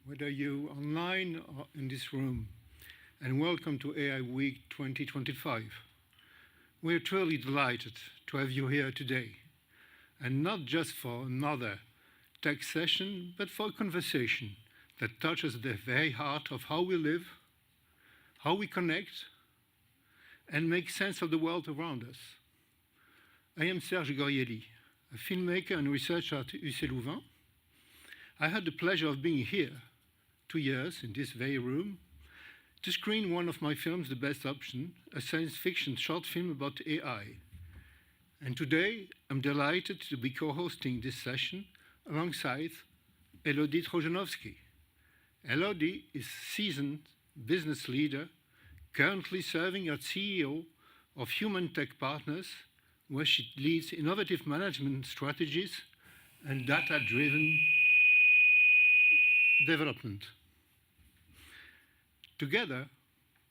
whether you're online or in this room, and welcome to AI Week 2025. We're truly delighted to have you here today, and not just for another tech session, but for a conversation that touches the very heart of how we live, how we connect, and make sense of the world around us. I am Serge Goriely, a filmmaker and researcher at UC Louvain. I had the pleasure of being here 2 years in this very room to screen one of my films, The Best Option, a science fiction short film about AI. And today, I'm delighted to be co-hosting this session alongside Elodie Trojanowski. Elodie is a seasoned business leader, currently serving as CEO of Human Tech Partners, where she leads innovative management strategies and data-driven development. Together,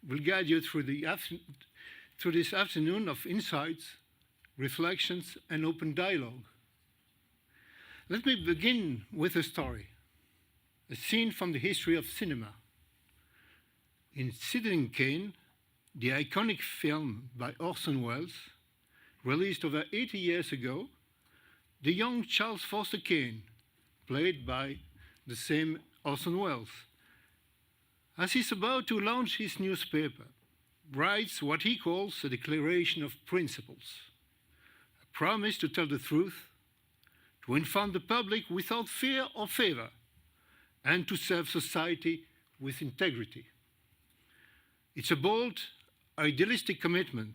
we'll guide you through this afternoon of insights, reflections, and open dialogue. Let me begin with a story, a scene from the history of cinema. In Citizen Kane, the iconic film by Orson Welles, released over 80 years ago, the young Charles Foster Kane, played by the same Orson Welles, as he's about to launch his newspaper, writes what he calls a declaration of principles, a promise to tell the truth, to inform the public without fear or favor, and to serve society with integrity. It's a bold, idealistic commitment,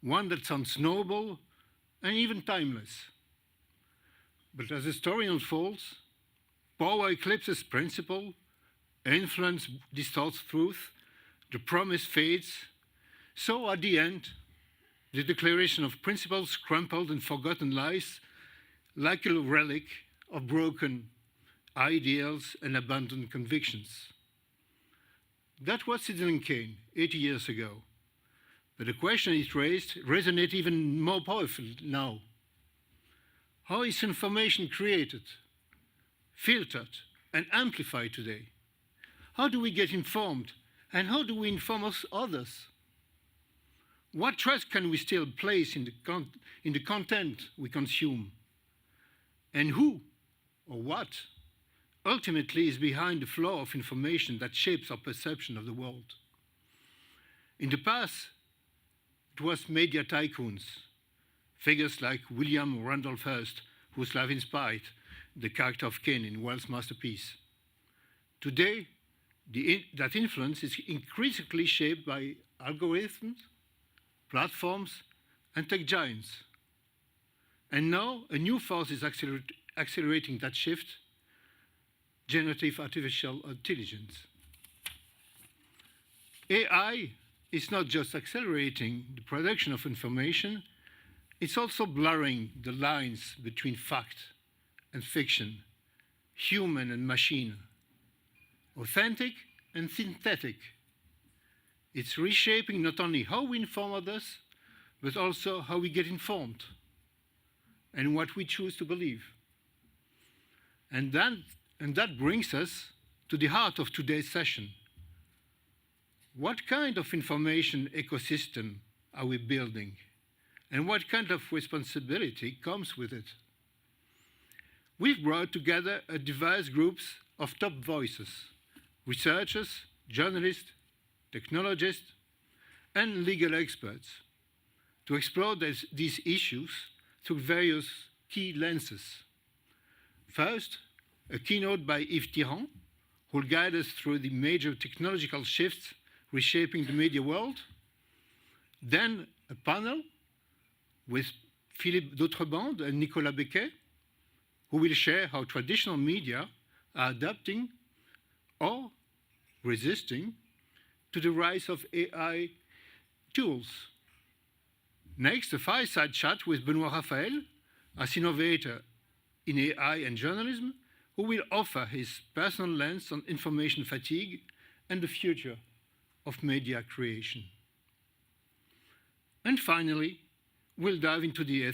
one that sounds noble and even timeless. But as the story unfolds, power eclipses principle, influence distorts truth, the promise fades. So at the end, the declaration of principles crumpled and forgotten lies like a relic of broken ideals and abandoned convictions. That was Citizen Kane 80 years ago. But the question it raised resonates even more powerfully now. How is information created, filtered, and amplified today? How do we get informed, and how do we inform others? What trust can we still place in the content we consume? And who or what ultimately is behind the flow of information that shapes our perception of the world? In the past, it was media tycoons, figures like William Randolph Hearst, whose life inspired the character of Kane in Welles' masterpiece. Today, that influence is increasingly shaped by algorithms, platforms, and tech giants. And now, a new force is accelerating that shift: generative artificial intelligence. AI is not just accelerating the production of information, it's also blurring the lines between fact and fiction, human and machine, authentic and synthetic. It's reshaping not only how we inform others, but also how we get informed and what we choose to believe. And that brings us to the heart of today's session. What kind of information ecosystem are we building? And what kind of responsibility comes with it? We've brought together a diverse group of top voices: researchers, journalists, technologists, and legal experts, to explore these issues through various key lenses. First, a keynote by Yves Tirant, who will guide us through the major technological shifts reshaping the media world. Then a panel with Philippe Dautrebande and Nicolas Becquet, who will share how traditional media are adapting or resisting to the rise of AI tools. Next, a fireside chat with Benoit Raphaël, as innovator in AI and journalism, who will offer his personal lens on information fatigue and the future of media creation. And finally, we'll dive into the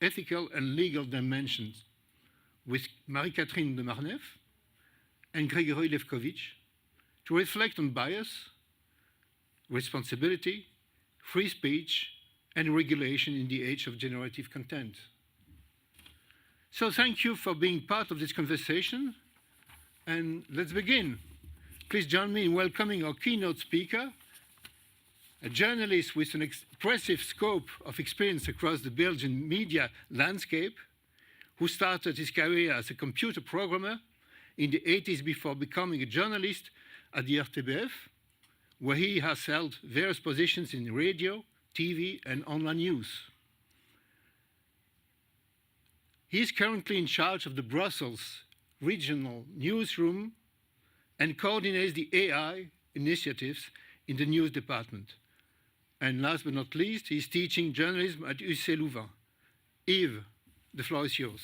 ethical and legal dimensions with Marie-Catherine de Marneffe, and Gregory Lewkowicz to reflect on bias, responsibility, free speech, and regulation in the age of generative content. So thank you for being part of this conversation, and let's begin. Please join me in welcoming our keynote speaker, a journalist with an impressive scope of experience across the Belgian media landscape, who started his career as a computer programmer in the 80s before becoming a journalist at the RTBF, where he has held various positions in radio, TV, and online news. He is currently in charge of the Brussels regional newsroom and coordinates the AI initiatives in the news department. And last but not least, he's teaching journalism at UC Louvain. Yves, the floor is yours.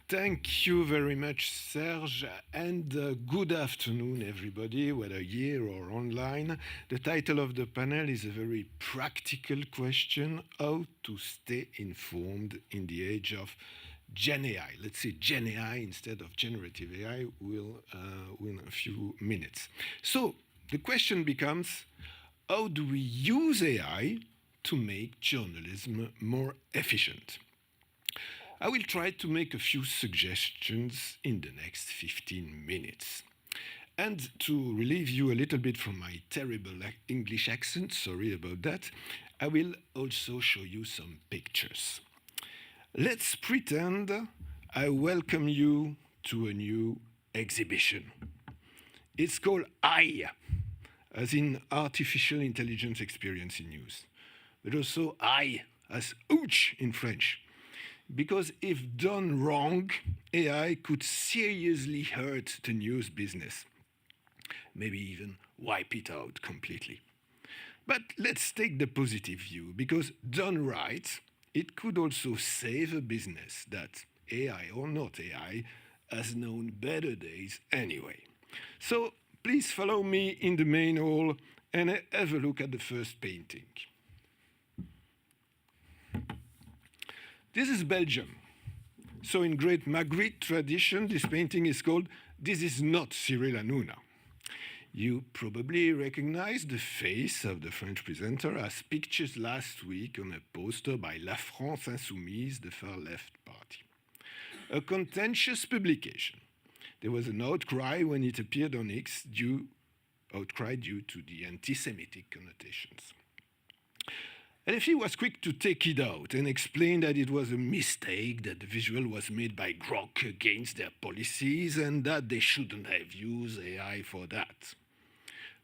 Thank you very much, Serge, and good afternoon, everybody, whether here or online. The title of the panel is a very practical question: how to stay informed in the age of Gen AI. Let's say Gen AI instead of generative AI will in a few minutes. So the question becomes, how do we use AI to make journalism more efficient? I will try to make a few suggestions in the next 15 minutes. And to relieve you a little bit from my terrible English accent, sorry about that, I will also show you some pictures. Let's pretend I welcome you to a new exhibition. It's called AI, as in Artificial Intelligence Experience in News, but also I, as ouch in French. Because if done wrong, AI could seriously hurt the news business, maybe even wipe it out completely. But let's take the positive view, because done right, it could also save a business that, AI or not AI, has known better days anyway. So please follow me in the main hall and have a look at the first painting. This is Belgium. So in great Magritte tradition, this painting is called "This is not Cyril Hanouna." You probably recognize the face of the French presenter as pictured last week on a poster by La France Insoumise, the far-left party. A contentious publication. There was an outcry when it appeared on X due to the anti-Semitic connotations. LFI was quick to take it out and explain that it was a mistake, that the visual was made by Grok against their policies and that they shouldn't have used AI for that.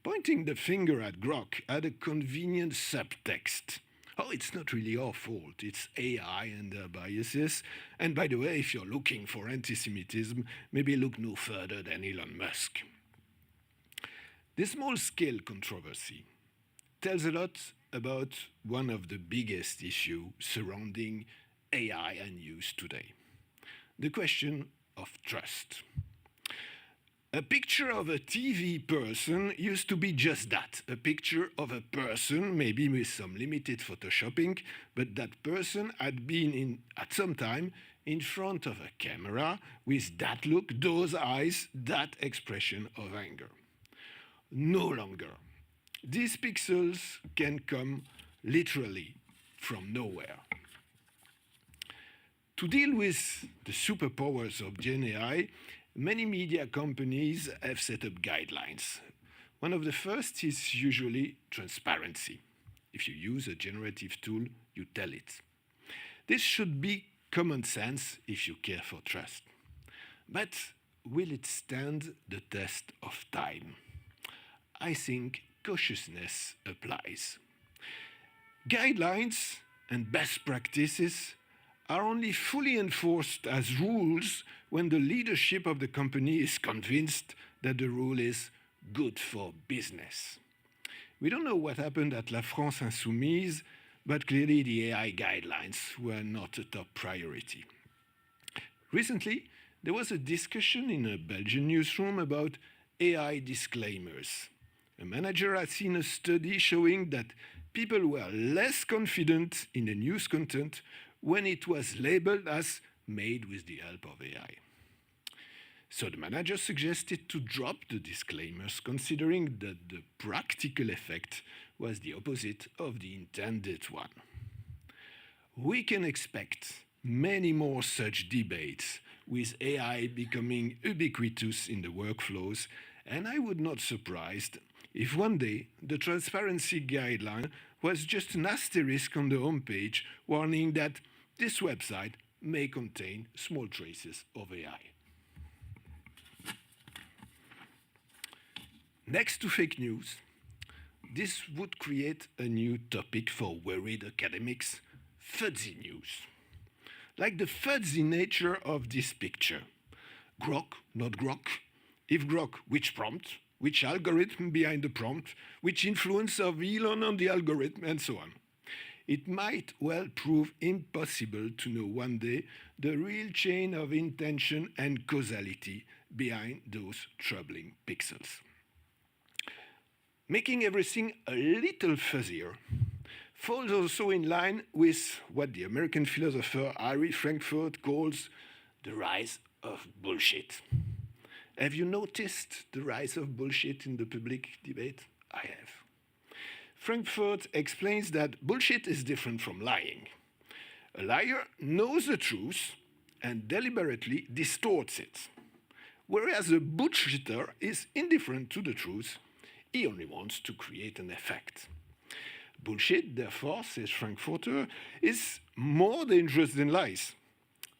Pointing the finger at Grok had a convenient subtext. Oh, it's not really our fault, it's AI and their biases. And by the way, if you're looking for anti-Semitism, maybe look no further than Elon Musk. This small-scale controversy tells a lot about one of the biggest issues surrounding AI and news today, the question of trust. A picture of a TV person used to be just that, a picture of a person, maybe with some limited photoshopping, but that person had been at some time in front of a camera with that look, those eyes, that expression of anger. No longer. These pixels can come literally from nowhere. To deal with the superpowers of Gen AI, many media companies have set up guidelines. One of the first is usually transparency. If you use a generative tool, you tell it. This should be common sense if you care for trust. But will it stand the test of time? I think cautiousness applies. Guidelines and best practices are only fully enforced as rules when the leadership of the company is convinced that the rule is good for business. We don't know what happened at La France Insoumise, but clearly the AI guidelines were not a top priority. Recently, there was a discussion in a Belgian newsroom about AI disclaimers. A manager has seen a study showing that people were less confident in the news content when it was labeled as made with the help of AI. So the manager suggested to drop the disclaimers, considering that the practical effect was the opposite of the intended one. We can expect many more such debates, with AI becoming ubiquitous in the workflows, and I would not be surprised if one day the transparency guideline was just an asterisk on the homepage warning that this website may contain small traces of AI. Next to fake news, this would create a new topic for worried academics: fuzzy news. Like the fuzzy nature of this picture. Grok, not grok. If grok, which prompt? Which algorithm behind the prompt? Which influence of Elon on the algorithm? And so on. It might well prove impossible to know one day the real chain of intention and causality behind those troubling pixels. Making everything a little fuzzier falls also in line with what the American philosopher Harry Frankfurt calls the rise of bullshit. Have you noticed the rise of bullshit in the public debate? I have. Frankfurt explains that bullshit is different from lying. A liar knows the truth and deliberately distorts it, whereas a bullshitter is indifferent to the truth. He only wants to create an effect. Bullshit, therefore, says Frankfurter, is more dangerous than lies,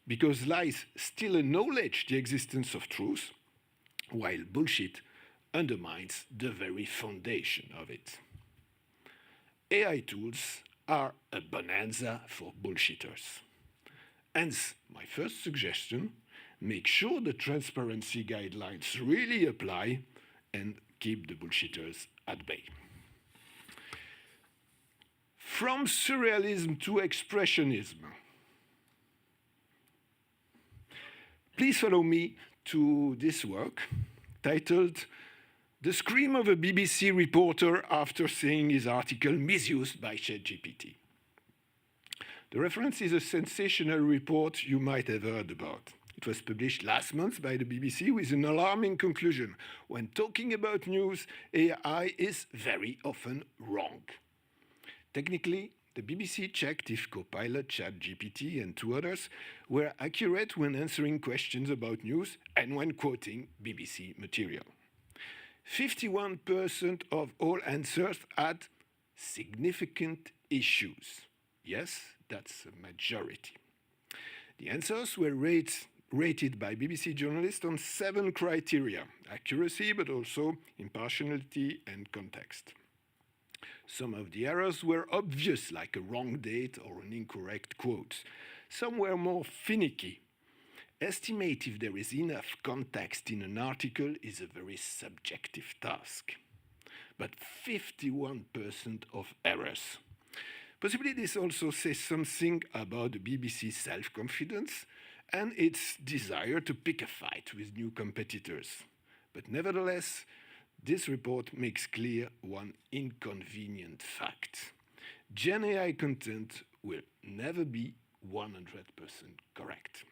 because lies still acknowledge the existence of truth, while bullshit undermines the very foundation of it. AI tools are a bonanza for bullshitters. Hence, my first suggestion: make sure the transparency guidelines really apply and keep the bullshitters at bay. From surrealism to expressionism. Please follow me to this work titled "The Scream of a BBC Reporter After Seeing His Article Misused by ChatGPT." The reference is a sensational report you might have heard about. It was published last month by the BBC with an alarming conclusion: when talking about news, AI is very often wrong. Technically, the BBC checked if Copilot, ChatGPT, and two others were accurate when answering questions about news and when quoting BBC material. 51% of all answers had significant issues. Yes, that's a majority. The answers were rated by BBC journalists on 7 criteria: accuracy, but also impartiality and context. Some of the errors were obvious, like a wrong date or an incorrect quote. Some were more finicky. Estimate if there is enough context in an article is a very subjective task. But 51% of errors. Possibly this also says something about the BBC's self-confidence and its desire to pick a fight with new competitors. But nevertheless, this report makes clear one inconvenient fact. Gen AI content will never be 100% correct.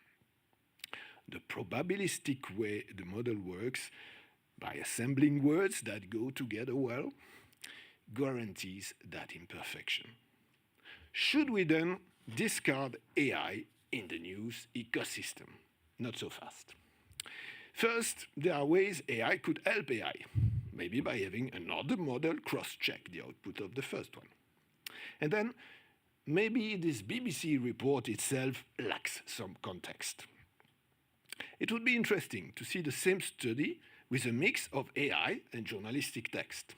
The probabilistic way the model works, by assembling words that go together well, guarantees that imperfection. Should we then discard AI in the news ecosystem? Not so fast. First, there are ways AI could help AI, maybe by having another model cross-check the output of the first one. And then, maybe this BBC report itself lacks some context. It would be interesting to see the same study with a mix of AI and journalistic text.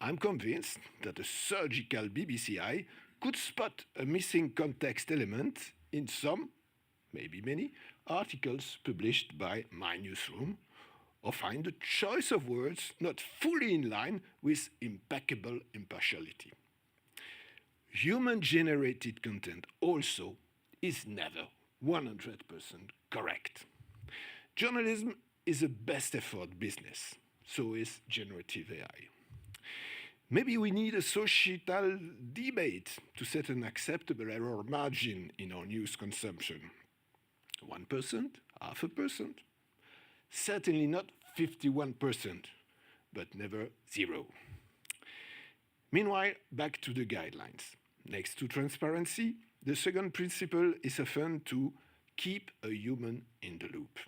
I'm convinced that a surgical BBC eye could spot a missing context element in some, maybe many, articles published by my newsroom, or find the choice of words not fully in line with impeccable impartiality. Human-generated content also is never 100% correct. Journalism is a best effort business, so is generative AI. Maybe we need a societal debate to set an acceptable error margin in our news consumption. 1%, half a percent, certainly not 51%, but never zero. Meanwhile, back to the guidelines. Next to transparency, the second principle is often to keep a human in the loop,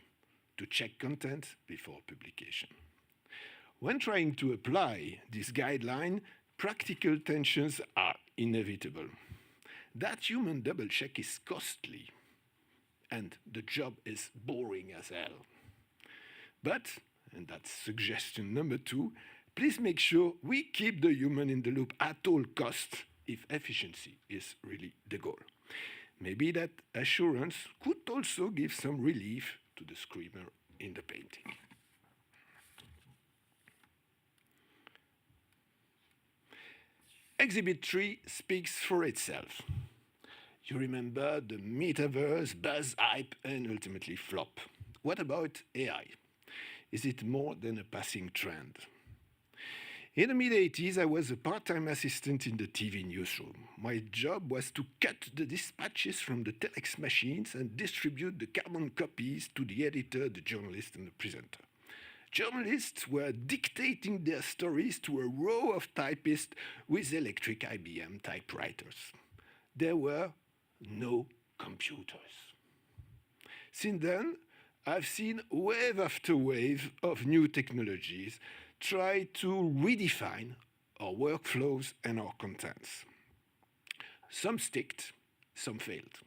to check content before publication. When trying to apply this guideline, practical tensions are inevitable. That human double check is costly, and the job is boring as hell. But, and that's suggestion number 2, please make sure we keep the human in the loop at all costs if efficiency is really the goal. Maybe that assurance could also give some relief to the screamer in the painting. Exhibit 3 speaks for itself. You remember the metaverse, buzz, hype, and ultimately flop. What about AI? Is it more than a passing trend? In the mid-80s, I was a part-time assistant in the TV newsroom. My job was to cut the dispatches from the telex machines and distribute the carbon copies to the editor, the journalist, and the presenter. Journalists were dictating their stories to a row of typists with electric IBM typewriters. There were no computers. Since then, I've seen wave after wave of new technologies try to redefine our workflows and our contents. Some sticked, some failed.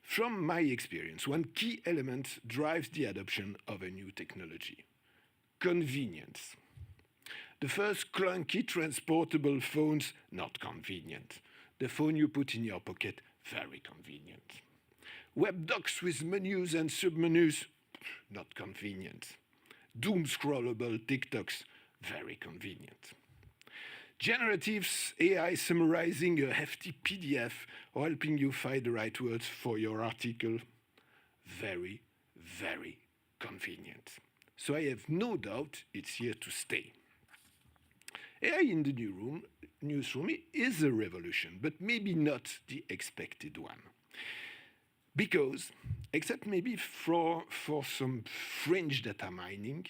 From my experience, one key element drives the adoption of a new technology: convenience. The first clunky transportable phones, not convenient. The phone you put in your pocket, very convenient. Web docs with menus and submenus, not convenient. Doom scrollable TikToks, very convenient. Generative AI summarizing a hefty PDF or helping you find the right words for your article, very, very convenient. So I have no doubt it's here to stay. AI in the newsroom is a revolution, but maybe not the expected one. Because, except maybe for some fringe data mining,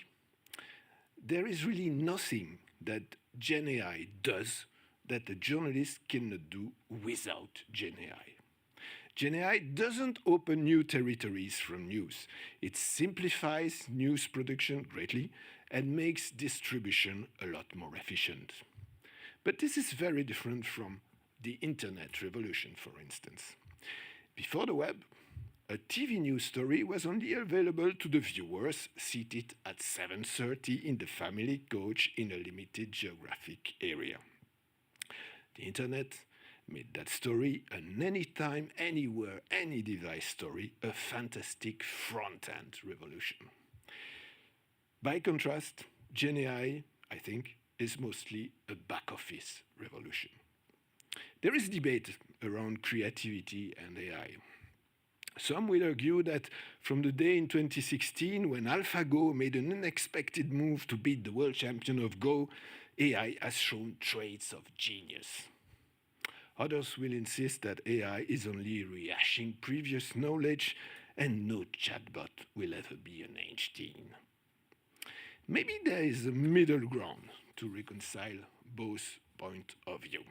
there is really nothing that Gen AI does that a journalist cannot do without Gen AI. Gen AI doesn't open new territories from news. It simplifies news production greatly and makes distribution a lot more efficient. But this is very different from the internet revolution, for instance. Before the web, a TV news story was only available to the viewers seated at 7:30 in the family coach in a limited geographic area. The internet made that story an anytime, anywhere, any device story, a fantastic front-end revolution. By contrast, Gen AI, I think, is mostly a back-office revolution. There is debate around creativity and AI. Some will argue that from the day in 2016 when AlphaGo made an unexpected move to beat the world champion of Go, AI has shown traits of genius. Others will insist that AI is only rehashing previous knowledge and no chatbot will ever be an Einstein. Maybe there is a middle ground to reconcile both points of view.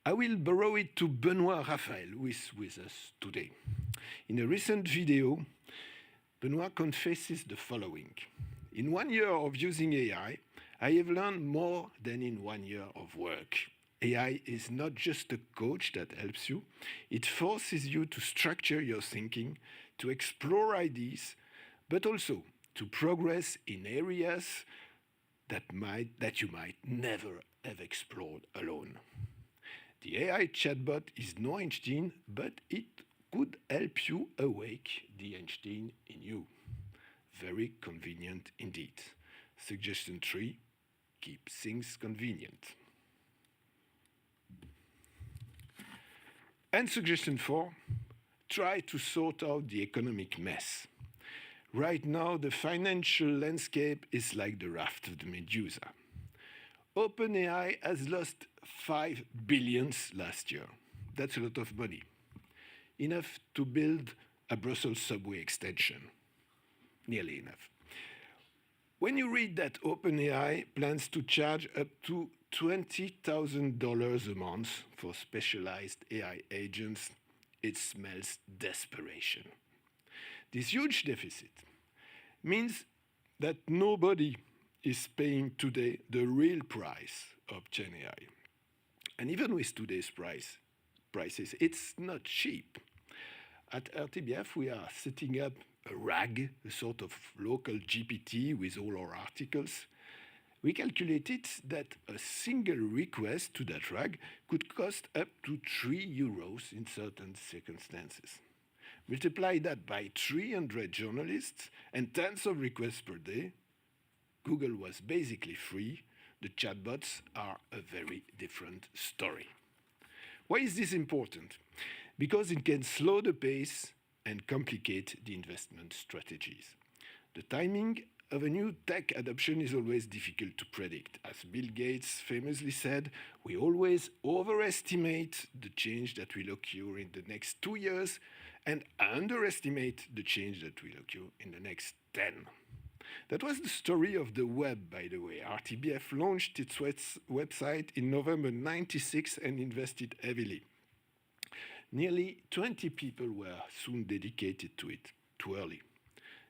I will borrow it to Benoit Raphaël, who is with us today. In a recent video, Benoit confesses the following. In 1 year of using AI, I have learned more than in 1 year of work. AI is not just a coach that helps you, it forces you to structure your thinking, to explore ideas, but also to progress in areas that you might never have explored alone. The AI chatbot is no Einstein, but it could help you awake the Einstein in you. Very convenient indeed. Suggestion 3, keep things convenient. And suggestion 4, try to sort out the economic mess. Right now, the financial landscape is like the raft of the Medusa. OpenAI has lost 5 billion last year. That's a lot of money. Enough to build a Brussels subway extension. Nearly enough. When you read that OpenAI plans to charge up to $20,000 a month for specialized AI agents, it smells desperation. This huge deficit means that nobody is paying today the real price of Gen AI. And even with today's prices, it's not cheap. At RTBF, we are setting up a RAG, a sort of local GPT with all our articles. We calculated that a single request to that RAG could cost up to 3 euros in certain circumstances. Multiply that by 300 journalists and tens of requests per day. Google was basically free. The chatbots are a very different story. Why is this important? Because it can slow the pace and complicate the investment strategies. The timing of a new tech adoption is always difficult to predict. As Bill Gates famously said, we always overestimate the change that will occur in the next 2 years and underestimate the change that will occur in the next 10. That was the story of the web, by the way. RTBF launched its website in November 96 and invested heavily. Nearly 20 people were soon dedicated to it, too early.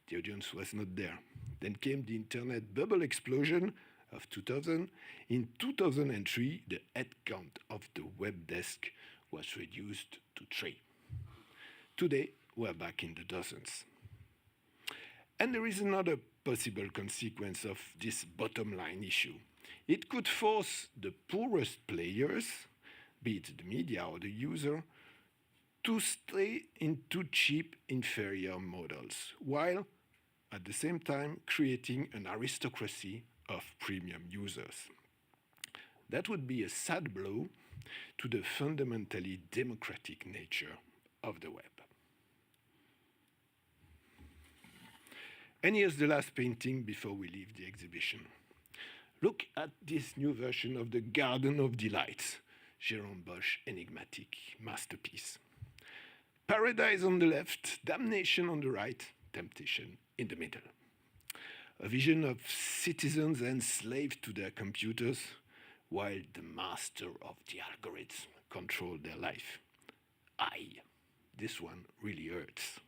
The audience was not there. Then came the internet bubble explosion of 2000. In 2003, the headcount of the web desk was reduced to 3. Today, we're back in the dozens. And there is another possible consequence of this bottom line issue. It could force the poorest players, be it the media or the user, to stay into cheap, inferior models, while at the same time creating an aristocracy of premium users. That would be a sad blow to the fundamentally democratic nature of the web. And here's the last painting before we leave the exhibition. Look at this new version of the Garden of Delights, Jérôme Bosch enigmatic masterpiece. Paradise on the left, damnation on the right, temptation in the middle. A vision of citizens enslaved to their computers, while the master of the algorithm controlled their life. Aye, this one really hurts.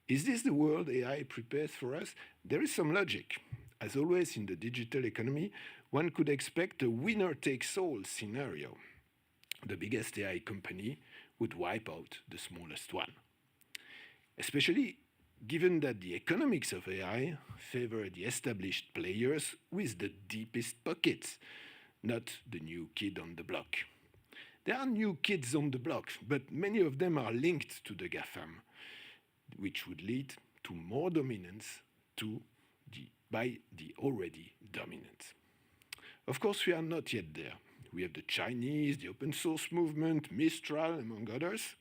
Is this the world AI prepares for us? There is some logic. As always in the digital economy, one could expect a winner-takes-all scenario. The biggest AI company would wipe out the smallest one. Especially given that the economics of AI favor the established players with the deepest pockets, not the new kid on the block. There are new kids on the block, but many of them are linked to the GAFAM, which would lead to more dominance by the already dominant. Of course, we are not yet there. We have the Chinese, the open source movement, Mistral, among others.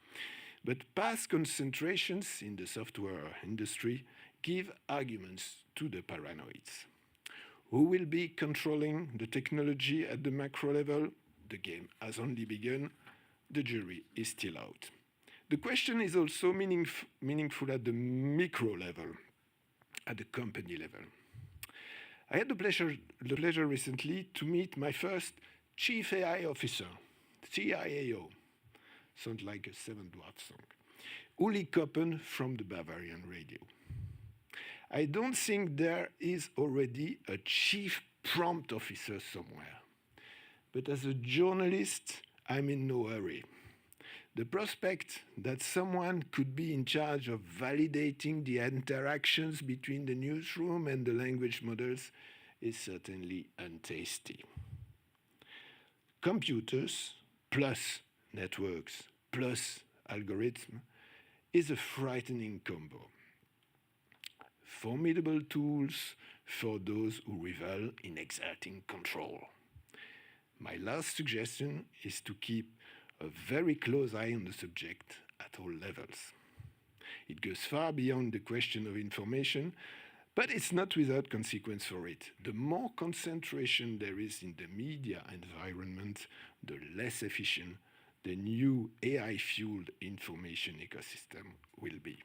But past concentrations in the software industry give arguments to the paranoids. Who will be controlling the technology at the macro level? The game has only begun. The jury is still out. The question is also meaningful at the micro level, at the company level. I had the pleasure recently to meet my first Chief AI Officer, CIAO. Sounds like a Seven Dwarfs song. Uli Koppen from the Bavarian Radio. I don't think there is already a Chief Prompt Officer somewhere. But as a journalist, I'm in no hurry. The prospect that someone could be in charge of validating the interactions between the newsroom and the language models is certainly untasty. Computers plus networks plus algorithm is a frightening combo. Formidable tools for those who revel in exerting control. My last suggestion is to keep a very close eye on the subject at all levels. It goes far beyond the question of information, But it's not without consequence for it. The more concentration there is in the media environment, the less efficient the new AI-fueled information ecosystem will be.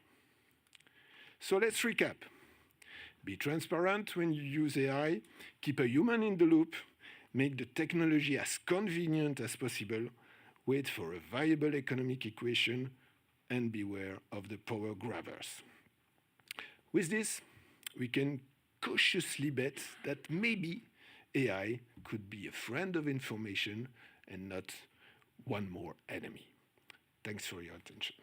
So let's recap. Be transparent when you use AI, keep a human in the loop, make the technology as convenient as possible, wait for a viable economic equation, and beware of the power grabbers. With this, we can cautiously bet that maybe AI could be a friend of information and not one more enemy. Thanks for your attention.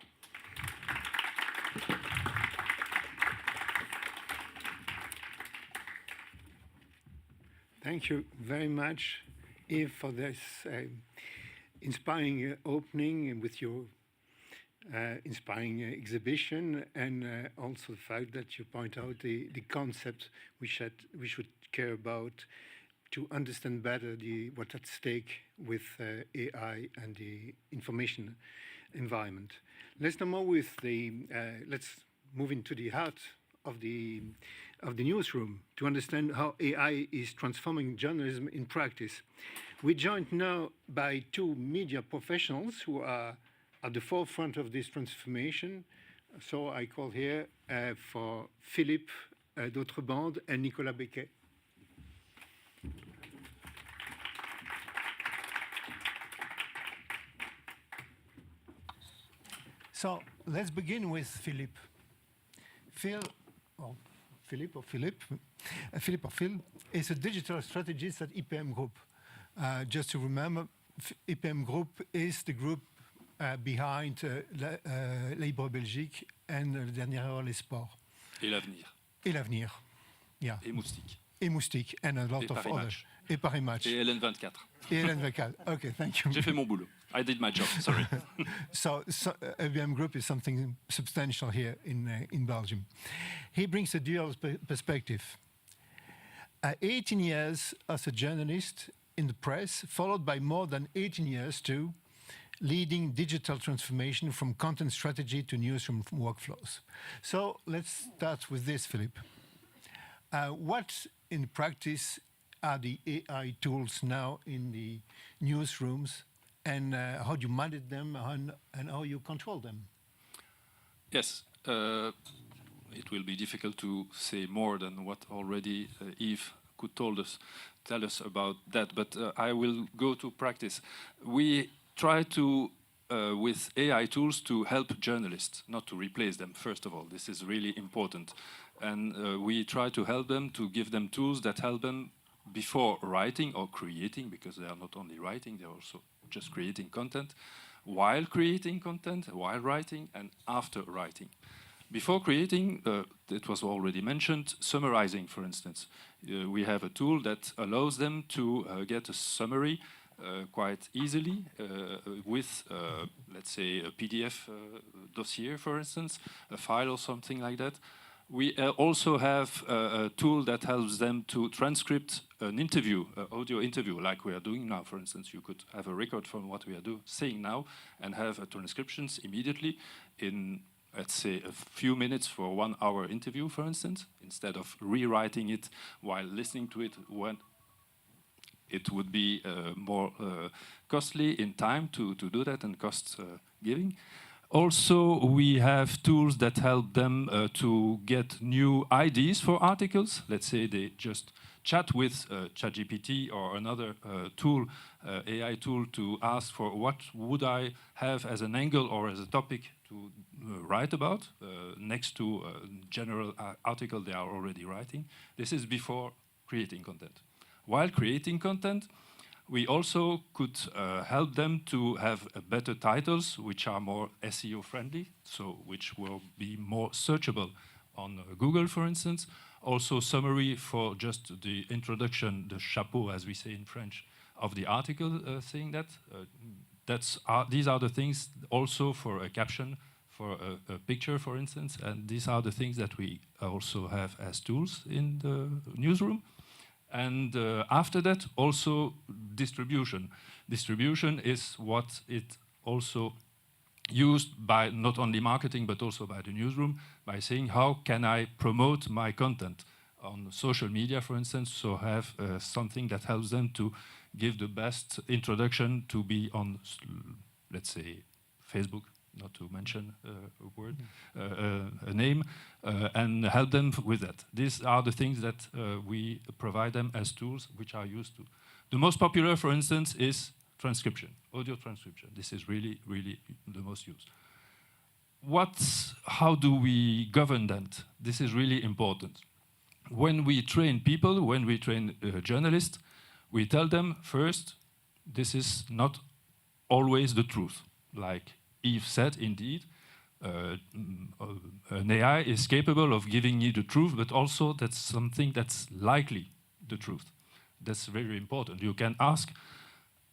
Thank you very much, Yves, for this inspiring opening with your inspiring exhibition, and also the fact that you point out the concepts we should care about to understand better what's at stake with AI and the information environment. Let's now let's move into the heart of the newsroom to understand how AI is transforming journalism in practice. We're joined now by two media professionals who are at the forefront of this transformation. So I call here for Philippe Dautrebande and Nicolas Becquet. So let's begin with Philippe. Philippe is a digital strategist at IPM Group. Just to remember, IPM Group is the group behind Libre Belgique and le dernier heure les sports. Et l'avenir. Et l'avenir, yeah. Et Moustique. Et Moustique, and a lot et of Paris others. Match. Et Paris Match. Et LN24. Et LN24. Okay, thank you. J'ai fait mon boulot. I did my job, sorry. So IBM Group is something substantial here in Belgium. He brings a dual perspective. 18 years as a journalist in the press, followed by more than 18 years too, leading digital transformation from content strategy to newsroom workflows. So let's start with this, Philippe. What in practice are the AI tools now in the newsrooms, and how do you manage them and how you control them? Yes, it will be difficult to say more than what already Yves could tell us about that, but I will go to practice. We try to, with AI tools, to help journalists, not to replace them, first of all. This is really important. And we try to help them, to give them tools that help them before writing or creating, because they are not only writing, they're also just creating content, while creating content, while writing, and after writing. Before creating, it was already mentioned, summarizing, for instance. We have a tool that allows them to get a summary quite easily with, let's say, a PDF dossier, for instance, a file or something like that. We also have a tool that helps them to transcript an interview, an audio interview, like we are doing now. For instance, you could have a record from what we are saying now and have transcriptions immediately in, let's say, a few minutes for 1 hour interview, for instance, instead of rewriting it while listening to it when it would be more costly in time to do that and cost giving. Also, we have tools that help them to get new ideas for articles. Let's say they just chat with ChatGPT or another tool, AI tool, to ask for what would I have as an angle or as a topic to write about next to a general article they are already writing. This is before creating content. While creating content, we also could help them to have better titles, which are more SEO friendly, so which will be more searchable on Google, for instance. Also summary for just the introduction, the chapeau, as we say in French, of the article, saying that. These are the things also for a caption, for a picture, for instance, and these are the things that we also have as tools in the newsroom. And after that, also distribution. Distribution is what it also used by not only marketing, but also by the newsroom, by saying, how can I promote my content? on social media, for instance, so have something that helps them to give the best introduction to be on, let's say, Facebook, not to mention a word, a name, and help them with that. These are the things that we provide them as tools which are used to. The most popular, for instance, is transcription, audio transcription. This is really, really the most used. How do we govern that? This is really important. When we train people, when we train journalists, we tell them first, this is not always the truth. Like Yves said, indeed, an AI is capable of giving you the truth, but also that's something that's likely the truth. That's very important. You can ask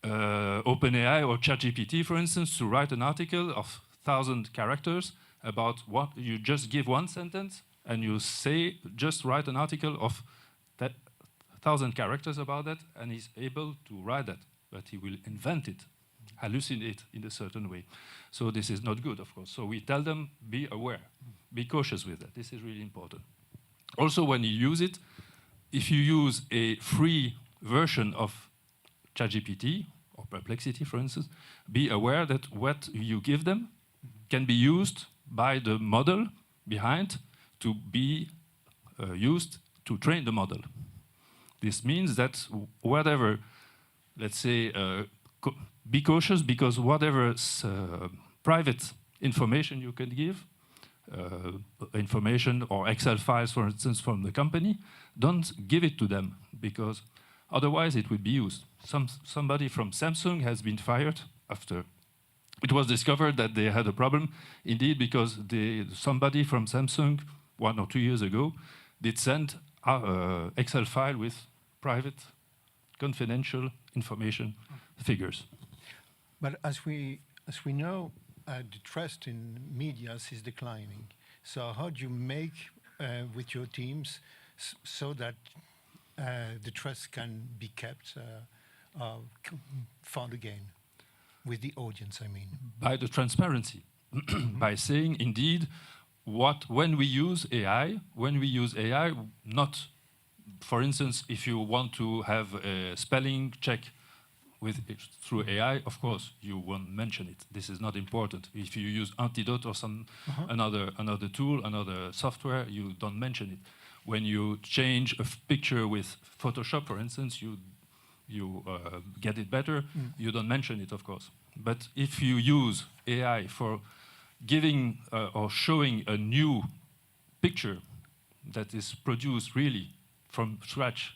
OpenAI or ChatGPT, for instance, to write an article of 1,000 characters about what you just give one sentence and you say, just write an article of 1,000 characters about that, and he's able to write that, but he will invent it, hallucinate in a certain way. So this is not good, of course. So we tell them, be aware, be cautious with that. This is really important. Also, when you use it, if you use a free version of ChatGPT or Perplexity, for instance, be aware that what you give them can be used by the model behind to be used to train the model. This means that whatever, let's say, be cautious, because whatever private information you can give, information or Excel files, for instance, from the company, don't give it to them, because otherwise it will be used. Somebody from Samsung has been fired after it was discovered that they had a problem, indeed, because somebody from Samsung 1 or 2 years ago did send an Excel file with private, confidential information figures. But as we know, the trust in media is declining. So how do you make with your teams so that the trust can be kept, found again with the audience, I mean? By the transparency, by saying, indeed, when we use AI, not, for instance, if you want to have a spelling check through AI, of course, you won't mention it. This is not important. If you use Antidote or another tool, another software, you don't mention it. When you change a picture with Photoshop, for instance, you get it better, you don't mention it, of course. But if you use AI for giving or showing a new picture that is produced really from scratch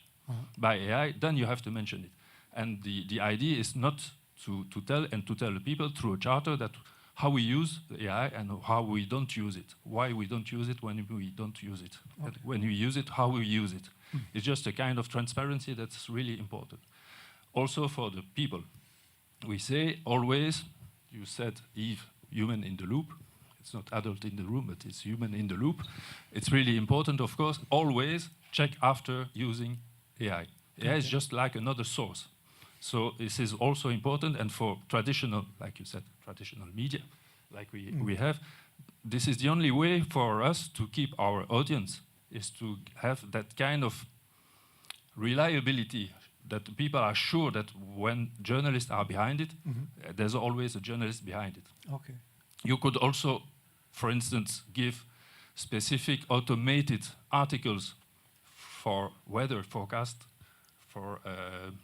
by AI, then you have to mention it. And the idea is not to tell the people through a charter that how we use the AI and how we don't use it, why we don't use it when we don't use it, when we use it, how we use it. It's just a kind of transparency that's really important. Also for the people, we say always, you said, Yves, human in the loop. It's not adult in the room, but it's human in the loop. It's really important, of course, always check after using AI. AI is just like another source. So this is also important, and for traditional, like you said, traditional media, like we have, this is the only way for us to keep our audience, is to have that kind of reliability, that people are sure that when journalists are behind it, there's always a journalist behind it. Okay. You could also, for instance, give specific automated articles for weather forecast, for,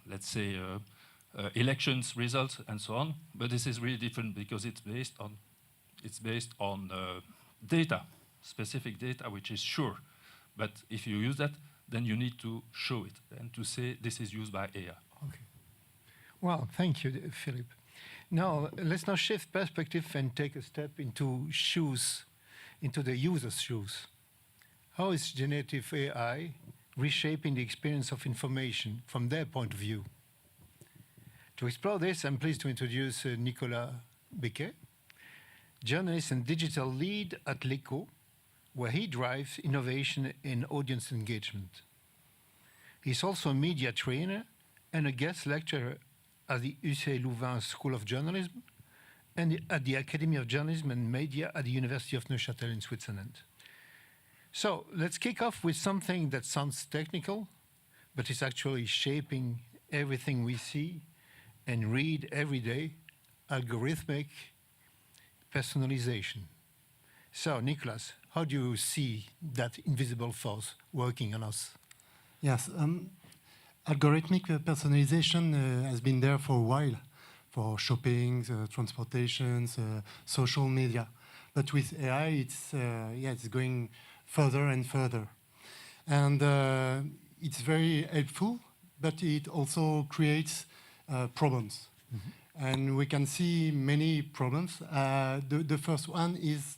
let's say, elections results and so on. But this is really different because it's based on data, specific data, which is sure. But if you use that, then you need to show it and to say this is used by AI. Okay. Well, thank you, Philippe. Now, let's now shift perspective and take a step into the user's shoes. How is generative AI reshaping the experience of information from their point of view? To explore this, I'm pleased to introduce Nicolas Becquet, journalist and digital lead at Lewkowicz, where he drives innovation in audience engagement. He's also a media trainer and a guest lecturer at the UC Louvain School of Journalism and at the Academy of Journalism and Media at the University of Neuchâtel in Switzerland. So let's kick off with something that sounds technical, but is actually shaping everything we see and read every day: algorithmic personalization. So, Nicolas, how do you see that invisible force working on us? Yes, algorithmic personalization has been there for a while, for shopping, transportations, social media. But with AI, it's going further and further. And it's very helpful, but it also creates problems. And we can see many problems. The first one is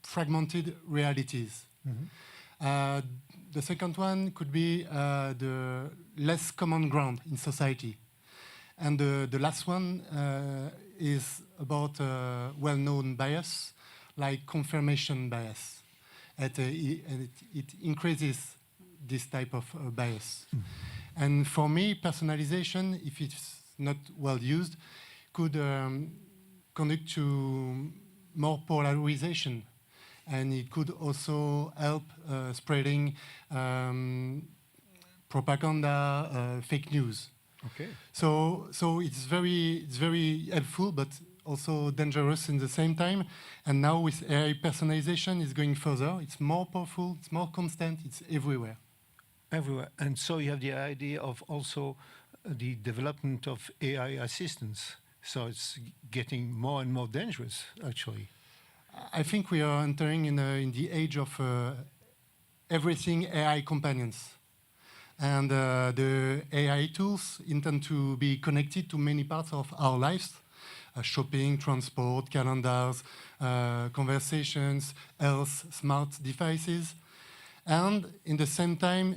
fragmented realities. The second one could be the less common ground in society. And the last one is about well-known bias, like confirmation bias. And it increases this type of bias. And for me, personalization, if it's not well used, could conduct to more polarization. And it could also help spreading propaganda, fake news. Okay. So it's very helpful, but also dangerous in the same time. And now with AI personalization, it's going further. It's more powerful. It's more constant. It's everywhere. Everywhere. And so you have the idea of also the development of AI assistants. So it's getting more and more dangerous, actually. I think we are entering in the age of everything AI companions. And the AI tools intend to be connected to many parts of our lives: shopping, transport, calendars, conversations, health, smart devices. And in the same time,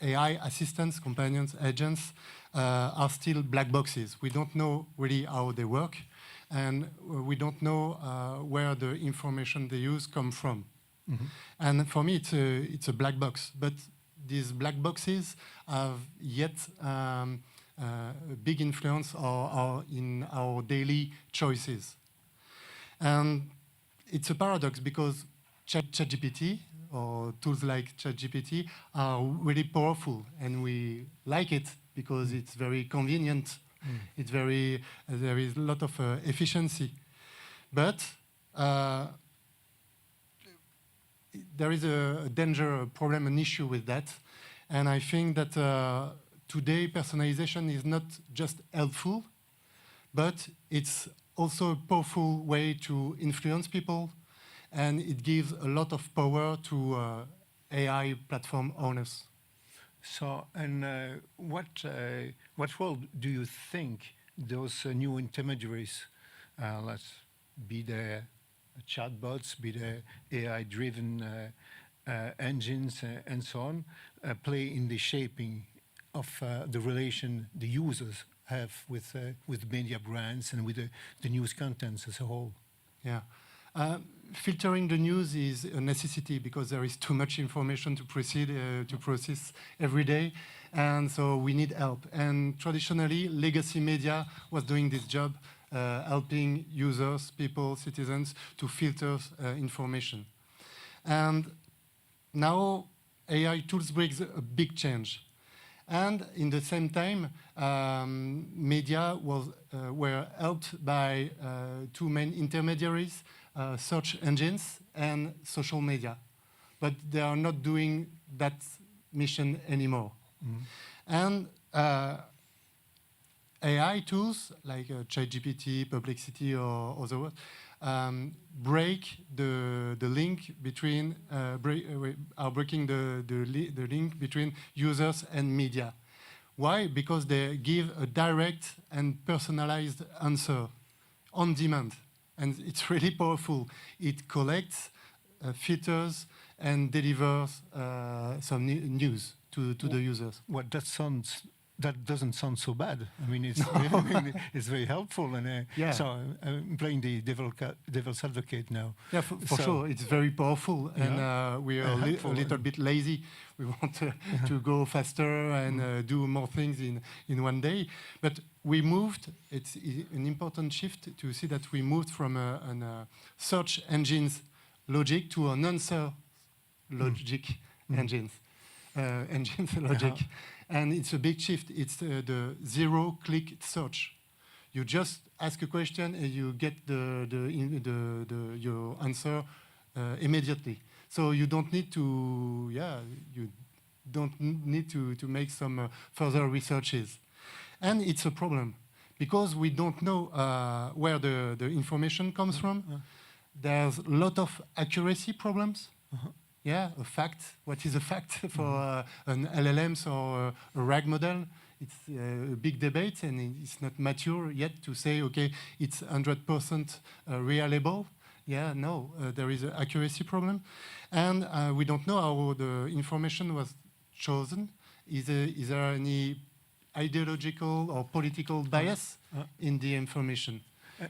AI assistants, companions, agents are still black boxes. We don't know really how they work, and we don't know where the information they use come from. And for me, it's a black box. But these black boxes have yet a big influence in our daily choices. And it's a paradox because ChatGPT or tools like ChatGPT are really powerful, and we like it because it's very convenient. It's there is a lot of efficiency. But there is a danger, a problem, an issue with that. And I think that today personalization is not just helpful, but it's also a powerful way to influence people, and it gives a lot of power to AI platform owners. So, and what role do you think those new intermediaries, let's be the chatbots, be the AI-driven engines, and so on, play in the shaping of the relation the users have with media brands and with the news contents as a whole? Yeah. Filtering the news is a necessity because there is too much information to process every day, and so we need help. And traditionally, legacy media was doing this job, helping users, people, citizens to filter information. And now AI tools brings a big change. And in the same time, media were helped by two main intermediaries, search engines and social media. But they are not doing that mission anymore. And AI tools like ChatGPT, Perplexity, or other words, break the link between breaking the link between users and media. Why? Because they give a direct and personalized answer on demand, and it's really powerful. It collects, filters, and delivers some news to the users. Well, that doesn't sound so bad. I mean, it's it's very helpful, and Yeah. so I'm playing the devil's advocate now. Yeah, for sure, it's very powerful, and we are a little bit lazy. We want to go faster and do more things in one day. But we moved. It's an important shift to see that we moved from search engines logic to an answer logic engines logic. And it's a big shift. It's the zero-click search. You just ask a question and you get your answer immediately. So you don't need to make some further researches. And it's a problem because we don't know where the information comes from. There's a lot of accuracy problems. Yeah, a fact. What is a fact for an LLMs or a RAG model? It's a big debate, and it's not mature yet to say, okay, it's 100% reliable. Yeah, no, there is an accuracy problem. And we don't know how the information was chosen. Is there any ideological or political bias in the information?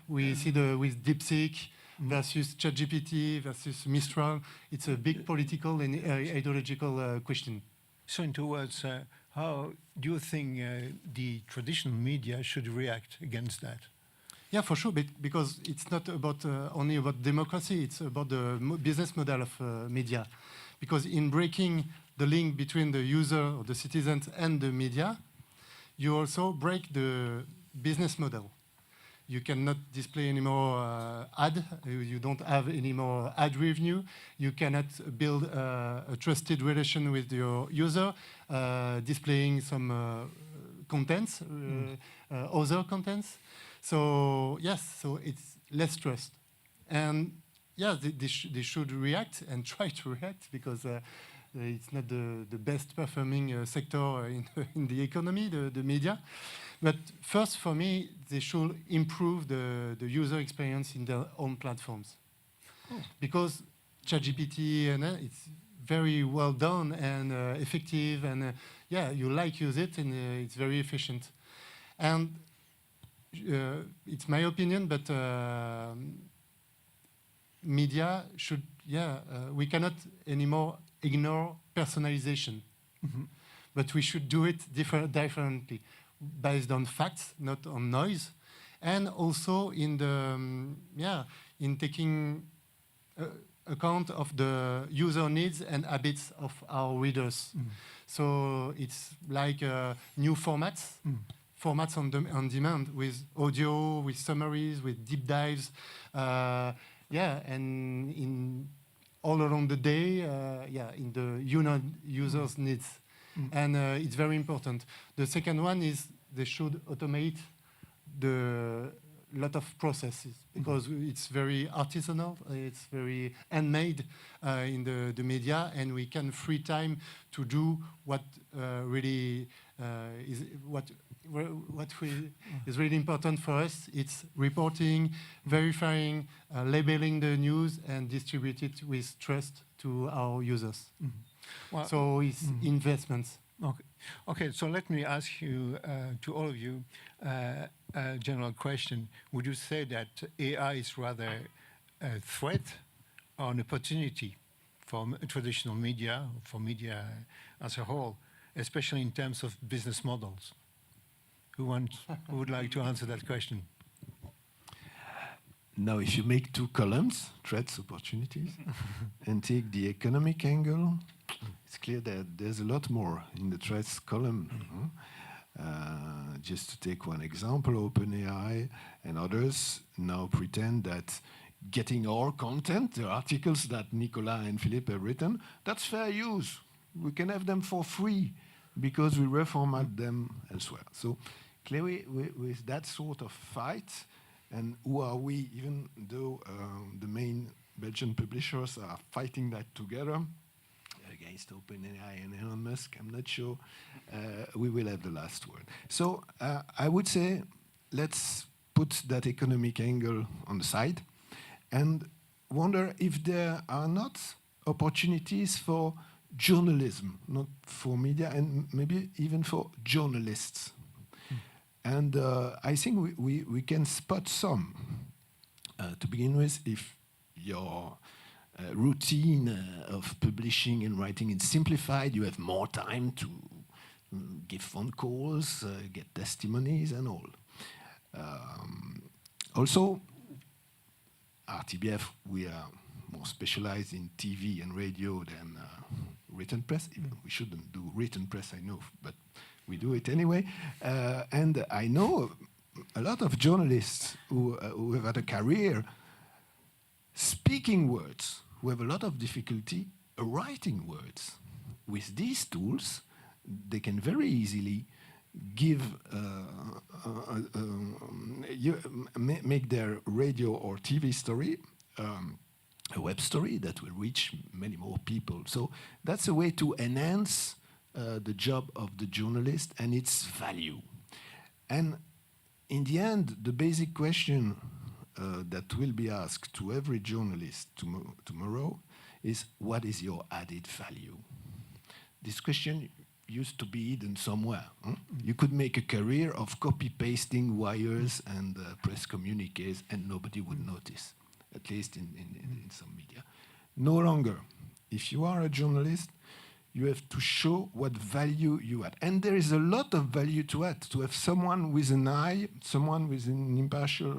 We see with DeepSeek versus ChatGPT versus Mistral. It's a big political and ideological question. So in 2 words, how do you think the traditional media should react against that? Yeah, for sure, because it's not about only about democracy, it's about the business model of media. Because in breaking the link between the user or the citizens and the media, you also break the business model. You cannot display any more ad. You don't have any more ad revenue. You cannot build a trusted relation with your user, displaying some contents, other contents. So yes, so it's less trust. And yeah, they should react and try to react because it's not the best performing sector in the economy, the media. But first, for me, they should improve the user experience in their own platforms. Because ChatGPT, it's very well done and effective, and yeah, you use it, and it's very efficient. And it's my opinion, but media should, we cannot anymore ignore personalization. But we should do it differently, based on facts, not on noise, and also in in taking account of the user needs and habits of our readers. So it's like new formats on demand with audio, with summaries, with deep dives, and in all along the day, in the user's needs. And it's very important. The second one is they should automate the lot of processes because it's very artisanal, it's very handmade in the media, and we can free time to do what really is really important for us. It's reporting, verifying, labeling the news, and distribute it with trust to our users. Well, so it's investments. Okay, so let me ask you, to all of you, a general question. Would you say that AI is rather a threat or an opportunity for traditional media, for media as a whole, especially in terms of business models? Who would like to answer that question? Now, if you make 2 columns, threats, opportunities, and take the economic angle, it's clear that there's a lot more in the threats column. Just to take one example, OpenAI and others now pretend that getting our content, the articles that Nicolas and Philippe have written, that's fair use. We can have them for free because we reformat them elsewhere. So clearly, with that sort of fight, and who are we, even though the main Belgian publishers are fighting that together against OpenAI and Elon Musk, I'm not sure we will have the last word. So I would say let's put that economic angle on the side and wonder if there are not opportunities for journalism, not for media, and maybe even for journalists. And I think we can spot some. To begin with, if your routine of publishing and writing is simplified, you have more time to give phone calls, get testimonies and all. Also, RTBF, we are more specialized in TV and radio than written press. Even we shouldn't do written press, I know, but we do it anyway. And I know a lot of journalists who have had a career speaking words, who have a lot of difficulty writing words. With these tools, they can very easily give make their radio or TV story a web story that will reach many more people. So that's a way to enhance the job of the journalist and its value. And in the end, the basic question that will be asked to every journalist tomorrow is, what is your added value? This question used to be hidden somewhere. You could make a career of copy-pasting wires and press communiques and nobody would notice, at least in some media. No longer. If you are a journalist, you have to show what value you add. And there is a lot of value to add, to have someone with an eye, someone with an impartial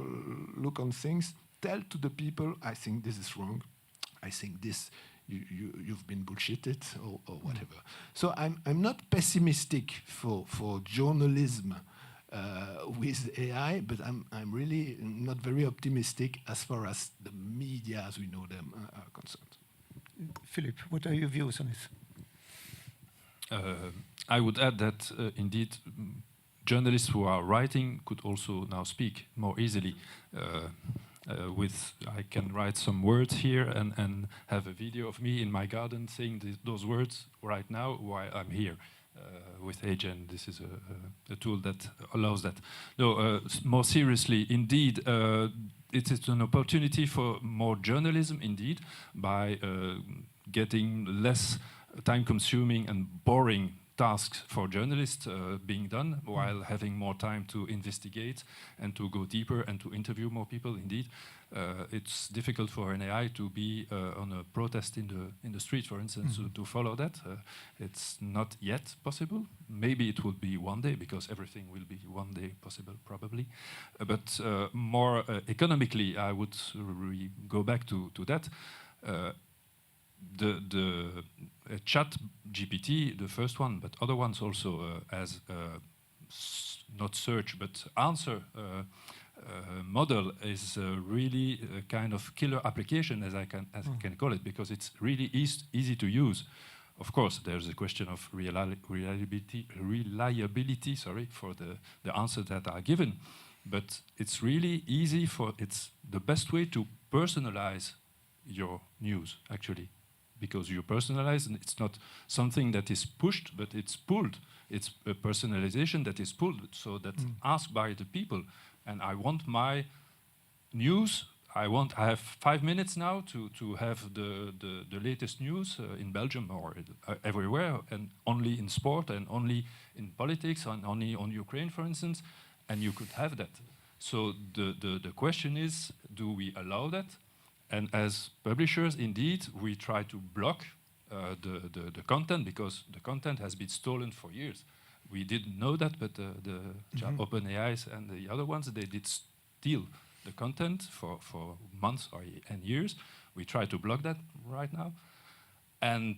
look on things, tell to the people, I think this is wrong, I think this, you've been bullshitted, or whatever. So I'm not pessimistic for journalism with AI, but I'm really not very optimistic as far as the media as we know them are concerned. Philippe, what are your views on this? I would add that indeed journalists who are writing could also now speak more easily. I can write some words here and have a video of me in my garden saying those words right now while I'm here with AGen. This is a tool that allows that. No, more seriously, indeed, it is an opportunity for more journalism, indeed, by getting less time-consuming and boring tasks for journalists being done while having more time to investigate and to go deeper and to interview more people. Indeed, it's difficult for an AI to be on a protest in the street, for instance, to follow that. It's not yet possible. Maybe it will be one day, because everything will be one day possible, probably. But more economically, I would go back to that. The chat GPT, the first one, but other ones also as not search but answer model is really a kind of killer application, as I can call it, because it's really easy to use. Of course, there's a question of reliability, sorry, for the answers that are given, but it's really easy it's the best way to personalize your news, actually. Because you personalize, and it's not something that is pushed, but it's pulled. It's a personalization that is pulled, so that's asked by the people. And I want my news. I have 5 minutes now to have the latest news in Belgium or everywhere, and only in sport, and only in politics, and only on Ukraine, for instance. And you could have that. So the question is, do we allow that? And as publishers, indeed, we try to block the content, because the content has been stolen for years. We didn't know that, but the OpenAIs and the other ones, they did steal the content for months and years. We try to block that right now. And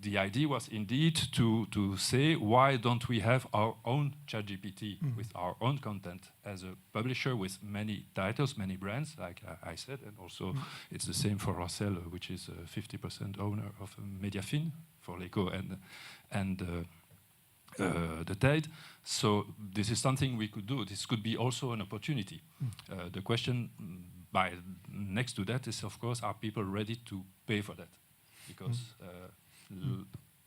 the idea was indeed to say, why don't we have our own ChatGPT with our own content as a publisher with many titles, many brands, like I said, and also it's the same for Raphaël, which is a 50% owner of Mediafin for L'Echo and the Tide. So this is something we could do. This could be also an opportunity. The question next to that is, of course, are people ready to pay for that? Because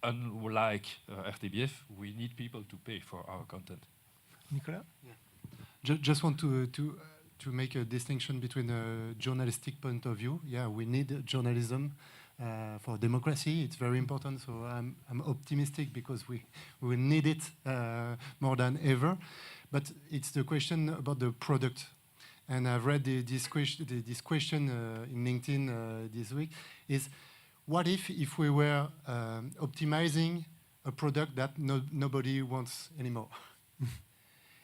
unlike RTBF, we need people to pay for our content. Nicolas? Yeah. Just want to make a distinction between a journalistic point of view. Yeah, we need journalism for democracy. It's very important. So I'm optimistic, because we will need it more than ever. But it's the question about the product. And I've read this question in LinkedIn this week is, what if we were optimizing a product that nobody wants anymore?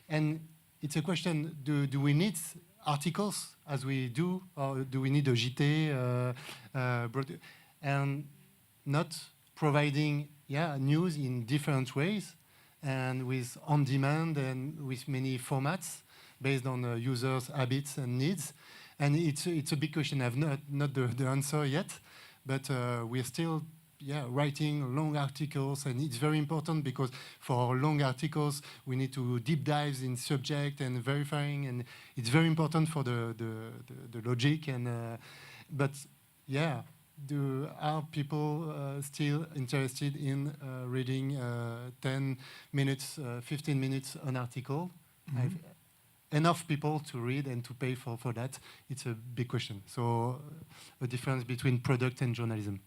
And it's a question, do we need articles as we do, or do we need a JT, and not providing news in different ways and with on demand and with many formats based on users' habits and needs. And it's a big question. I've not the answer yet, but we're still writing long articles, and it's very important because for long articles we need to deep dives in subject and verifying, and it's very important for the logic. And but are people still interested in reading 10 minutes, 15 minutes an article? Enough people to read and to pay for that? It's a big question. So a difference between product and journalism.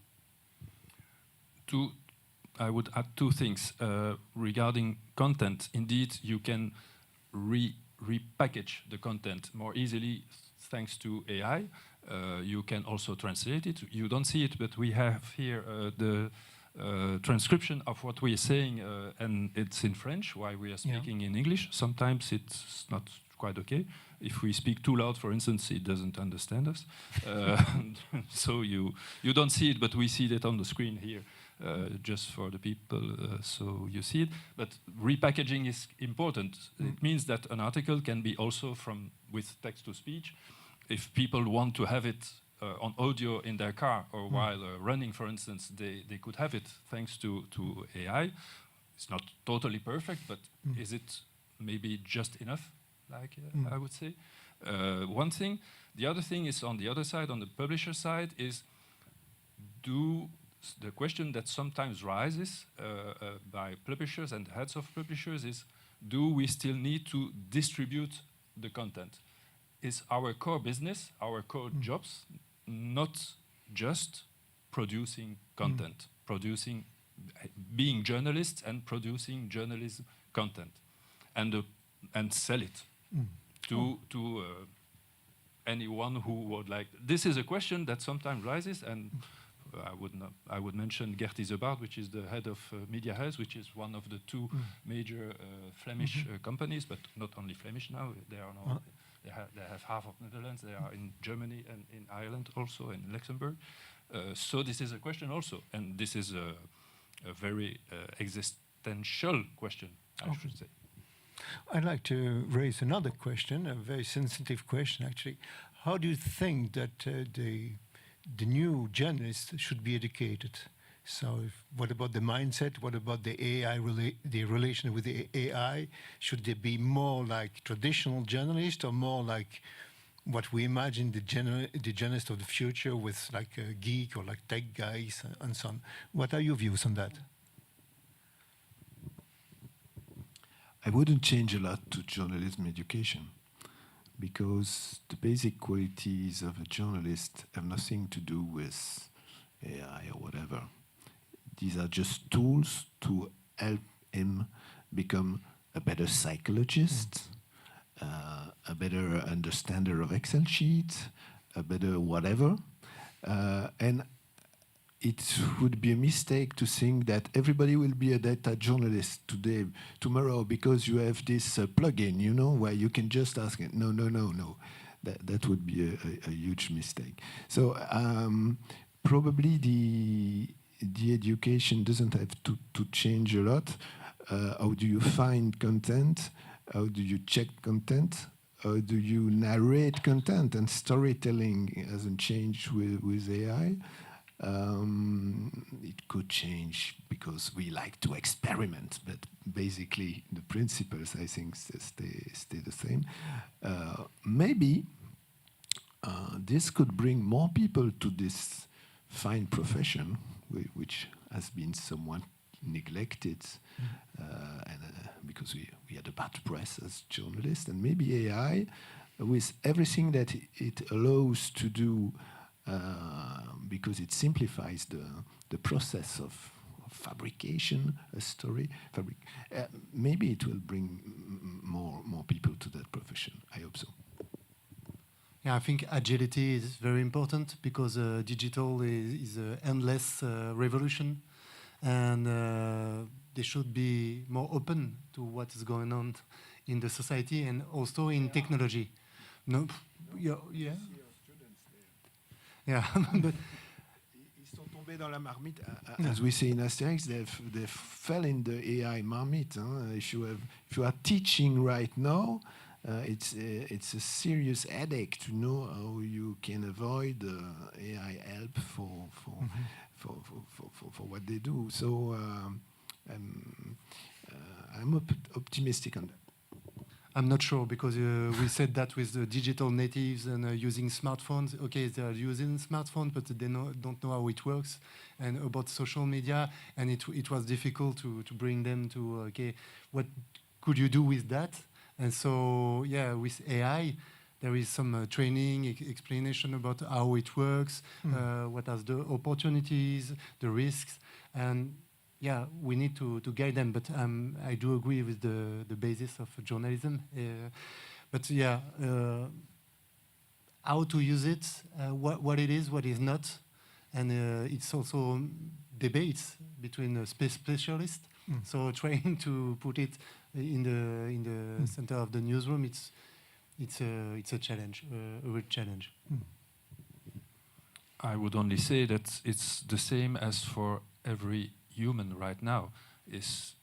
I would add two things regarding content. Indeed, you can repackage the content more easily thanks to AI. You can also translate it. You don't see it, but we have here the transcription of what we are saying, and it's in French while we are speaking in English. Sometimes it's not quite okay. If we speak too loud, for instance, it doesn't understand us. So you don't see it, but we see it on the screen here. Just for the people, so you see it. But repackaging is important. It means that an article can be also with text-to-speech. If people want to have it on audio in their car or while running, for instance, they could have it thanks to AI. It's not totally perfect, but is it maybe just enough, I would say? One thing. The other thing is on the other side, on the publisher side, is the question that sometimes rises by publishers and heads of publishers is, do we still need to distribute the content? Is our core business, our core jobs, not just producing content, being journalists and producing journalism content, and sell it to anyone who would like? This is a question that sometimes rises, and I would mention Gert Isebard, which is the head of Media House, which is one of the two major Flemish companies, but not only Flemish now. They have half of Netherlands. They are in Germany and in Ireland also, and Luxembourg. So this is a question also, and this is a very existential question, I should say. I'd like to raise another question, a very sensitive question, actually. How do you think that the new journalists should be educated? So what about the mindset? What about the AI, the relation with the AI? Should they be more like traditional journalists or more like what we imagine the journalist of the future with like a geek or like tech guys and so on? What are your views on that? I wouldn't change a lot to journalism education, because the basic qualities of a journalist have nothing to do with AI or whatever. These are just tools to help him become a better psychologist, a better understander of Excel sheets, a better whatever. And it would be a mistake to think that everybody will be a data journalist tomorrow, because you have this plugin, where you can just ask it. No. That would be a huge mistake. So probably the education doesn't have to change a lot. How do you find content? How do you check content? How do you narrate content? And storytelling hasn't changed with AI. It could change because we like to experiment, but basically the principles, I think, stay the same. Maybe this could bring more people to this fine profession, which has been somewhat neglected, because we had a bad press as journalists. And maybe AI, with everything that it allows to do, because it simplifies the process of fabrication, a story. Maybe it will bring more people to that profession. I hope so. Yeah, I think agility is very important, because digital is an endless revolution, and they should be more open to what is going on in the society and also in technology. No, yeah, yeah. Yeah, but Ils sont tombés dans la marmite. As we say in Asterix, they fell in the AI marmite. Huh? If you are teaching right now, it's a serious headache to know how you can avoid AI help for what they do. So I'm optimistic on that. I'm not sure because we said that with the digital natives and using smartphones. Okay, they are using smartphones, but they don't know how it works. And about social media, and it was difficult to bring them to, okay, what could you do with that? And so, yeah, with AI, there is some training, explanation about how it works, what are the opportunities, the risks, and yeah, we need to guide them, but I do agree with the basis of journalism. But yeah, how to use it, what it is, what is not, and it's also debates between specialists. So trying to put it in the center of the newsroom, it's a challenge, a real challenge. I would only say that it's the same as for every human right now, is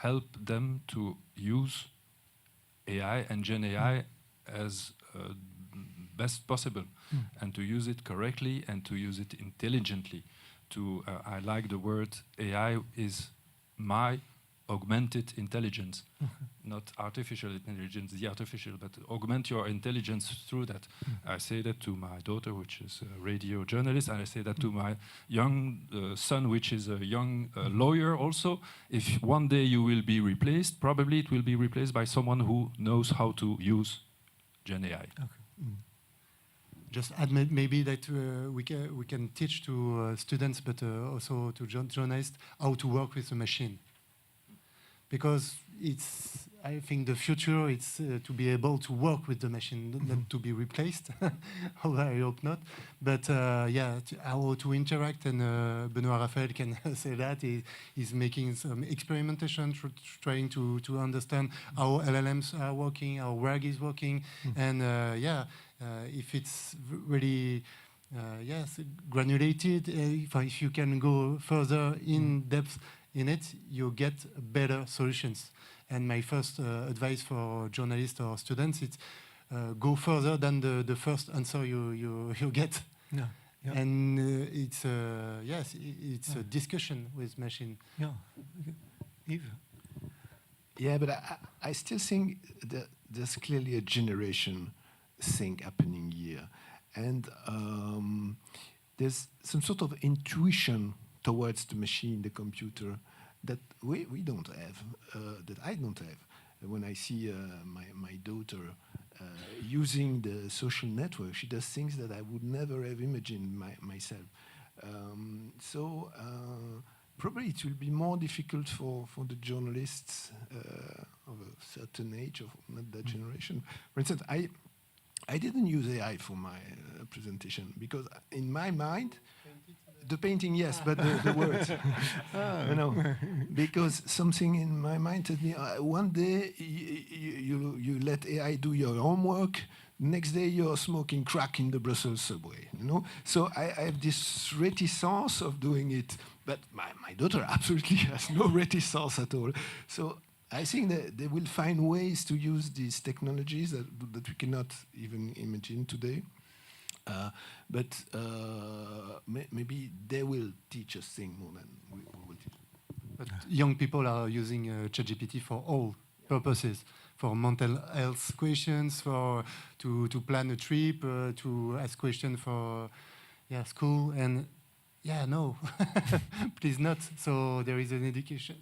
help them to use AI and Gen AI as best possible, and to use it correctly and to use it intelligently. I like the word AI is my augmented intelligence, not artificial intelligence, the artificial, but augment your intelligence through that. I say that to my daughter, which is a radio journalist, and I say that to my young son, which is a young lawyer also. If one day you will be replaced, probably it will be replaced by someone who knows how to use Gen AI. Okay. Just add maybe that we can teach to students, but also to journalists, how to work with the machine. Because I think the future is to be able to work with the machine, not to be replaced. I hope not. But yeah, how to interact, and Benoit Raphaël can say that. He's making some experimentation, trying to understand how LLMs are working, how RAG is working, and yeah, if it's really yes, granulated, if you can go further in depth in it, you get better solutions. And my first advice for journalists or students is go further than the first answer you get. Yeah. Yeah. And it's yes, it's a discussion with machine. Yeah. Yves? Yeah, but I still think that there's clearly a generation thing happening here. And there's some sort of intuition towards the machine, the computer, that we don't have, that I don't have. When I see my daughter using the social network, she does things that I would never have imagined myself. So probably it will be more difficult for the journalists of a certain age, of not that generation. For instance, I didn't use AI for my presentation because in my mind, the painting, yes, but the words, you know, because something in my mind told me, one day you let AI do your homework, next day you're smoking crack in the Brussels subway, you know. So I have this reticence of doing it, but my daughter absolutely has no reticence at all. So I think that they will find ways to use these technologies that we cannot even imagine today. But maybe they will teach us things more than we will teach. But young people are using ChatGPT for all purposes, for mental health questions, for to plan a trip, to ask questions for school, and no, please not. So there is an education,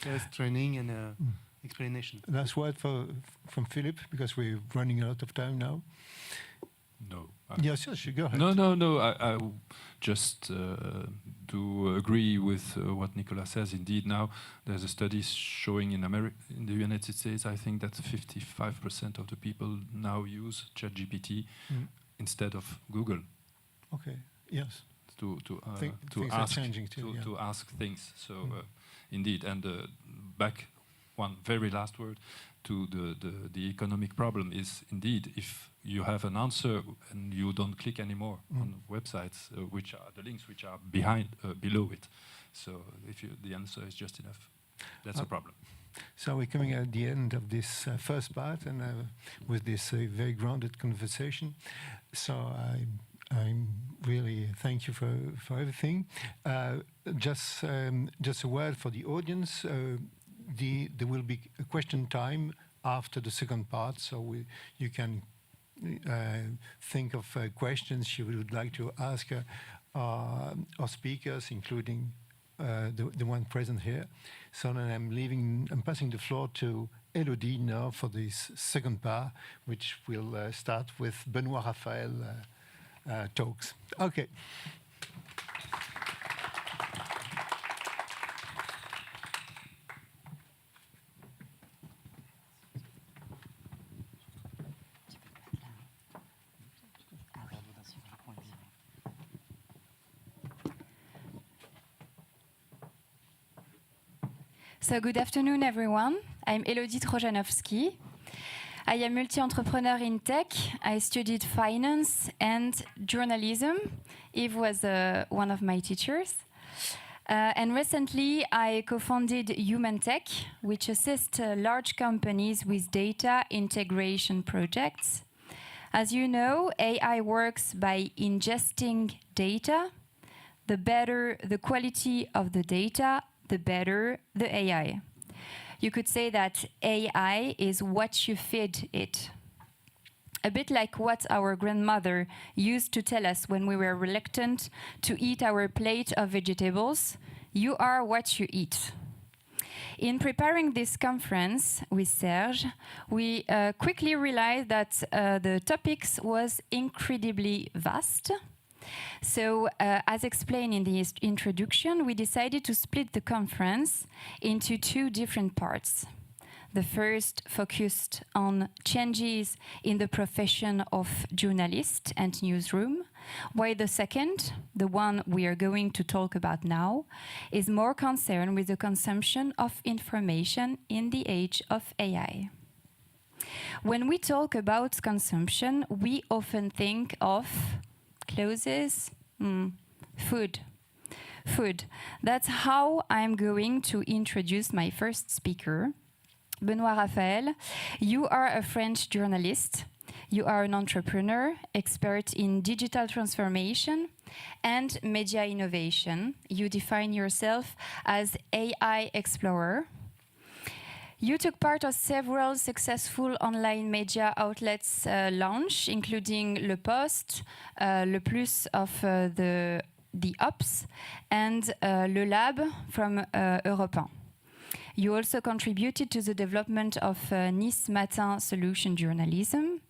there's training and explanation. Last word from Philippe, because we're running out of time now. No. Yes, you go ahead. No. I just do agree with what Nicolas says. Indeed, now there's a study showing in the United States, I think that 55% of the people now use ChatGPT instead of Google. Okay. Yes. To things ask are changing too, to ask things. So indeed, and back one very last word to the economic problem is indeed if you have an answer and you don't click anymore on websites which are the links which are below it. So if the answer is just enough, that's a problem. So we're coming at the end of this first part, and with this very grounded conversation. So I'm really thank you for everything. Just a word for the audience. There will be a question time after the second part, so you can think of questions you would like to ask our speakers, including the one present here. So then I'm passing the floor to Elodie now for this second part, which will start with Benoit Raphaël talks. Okay. So good afternoon, everyone. I'm Elodie Trojanowski. I am multi-entrepreneur in tech. I studied finance and journalism. Yves was one of my teachers. And recently, I co-founded Human Tech, which assists large companies with data integration projects. As you know, AI works by ingesting data. The better the quality of the data, the better the AI. You could say that AI is what you feed it. A bit like what our grandmother used to tell us when we were reluctant to eat our plate of vegetables, you are what you eat. In preparing this conference with Serge, we quickly realized that the topics was incredibly vast. So, as explained in the introduction, we decided to split the conference into two different parts. The first focused on changes in the profession of journalist and newsroom, while the second, the one we are going to talk about now, is more concerned with the consumption of information in the age of AI. When we talk about consumption, we often think of clothes, food. That's how I'm going to introduce my first speaker. Benoit Raphaël, you are a French journalist. You are an entrepreneur, expert in digital transformation and media innovation. You define yourself as AI explorer. You took part of several successful online media outlets launch, including Le Poste, Le Plus of the Ops, and Le Lab from Europe 1. You also contributed to the development of Nice Matin Solution Journalism.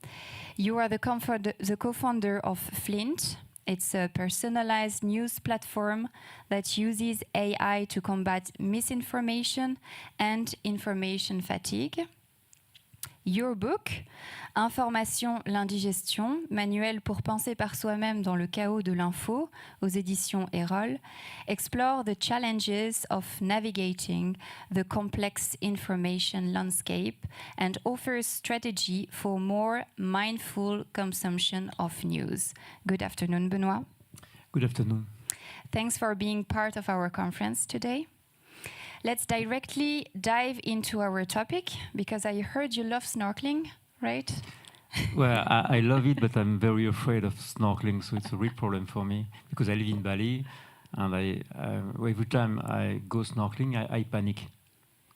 You are the co-founder of Flint. It's a personalized news platform that uses AI to combat misinformation and information fatigue. Your book, Information, l'indigestion, manuel pour penser par soi-même dans le chaos de l'info, aux éditions Erol, explore the challenges of navigating the complex information landscape and offers strategy for more mindful consumption of news. Good afternoon, Benoit. Good afternoon. Thanks for being part of our conference today. Let's directly dive into our topic, because I heard you love snorkeling, right? Well, I love it, but I'm very afraid of snorkeling, so it's a real problem for me, because I live in Bali, and every time I go snorkeling, I panic.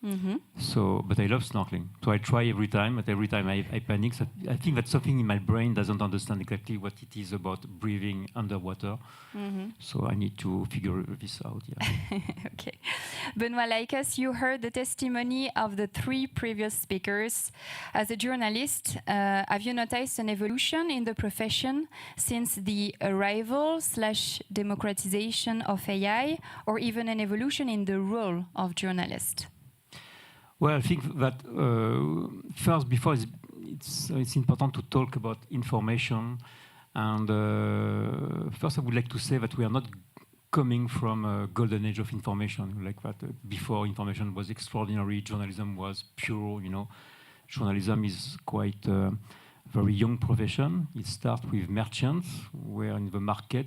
Mm-hmm. So, but I love snorkeling. So I try every time, but every time I panic. So I think that something in my brain doesn't understand exactly what it is about breathing underwater. Mm-hmm. So I need to figure this out. Yeah. Okay. Benoit, like us, you heard the testimony of the three previous speakers. As a journalist, have you noticed an evolution in the profession since the arrival/democratization of AI, or even an evolution in the role of journalist? Well, I think that first, before it's important to talk about information. And first, I would like to say that we are not coming from a golden age of information, like that. Before information was extraordinary, journalism was pure. Journalism is quite a very young profession. It starts with merchants, were in the market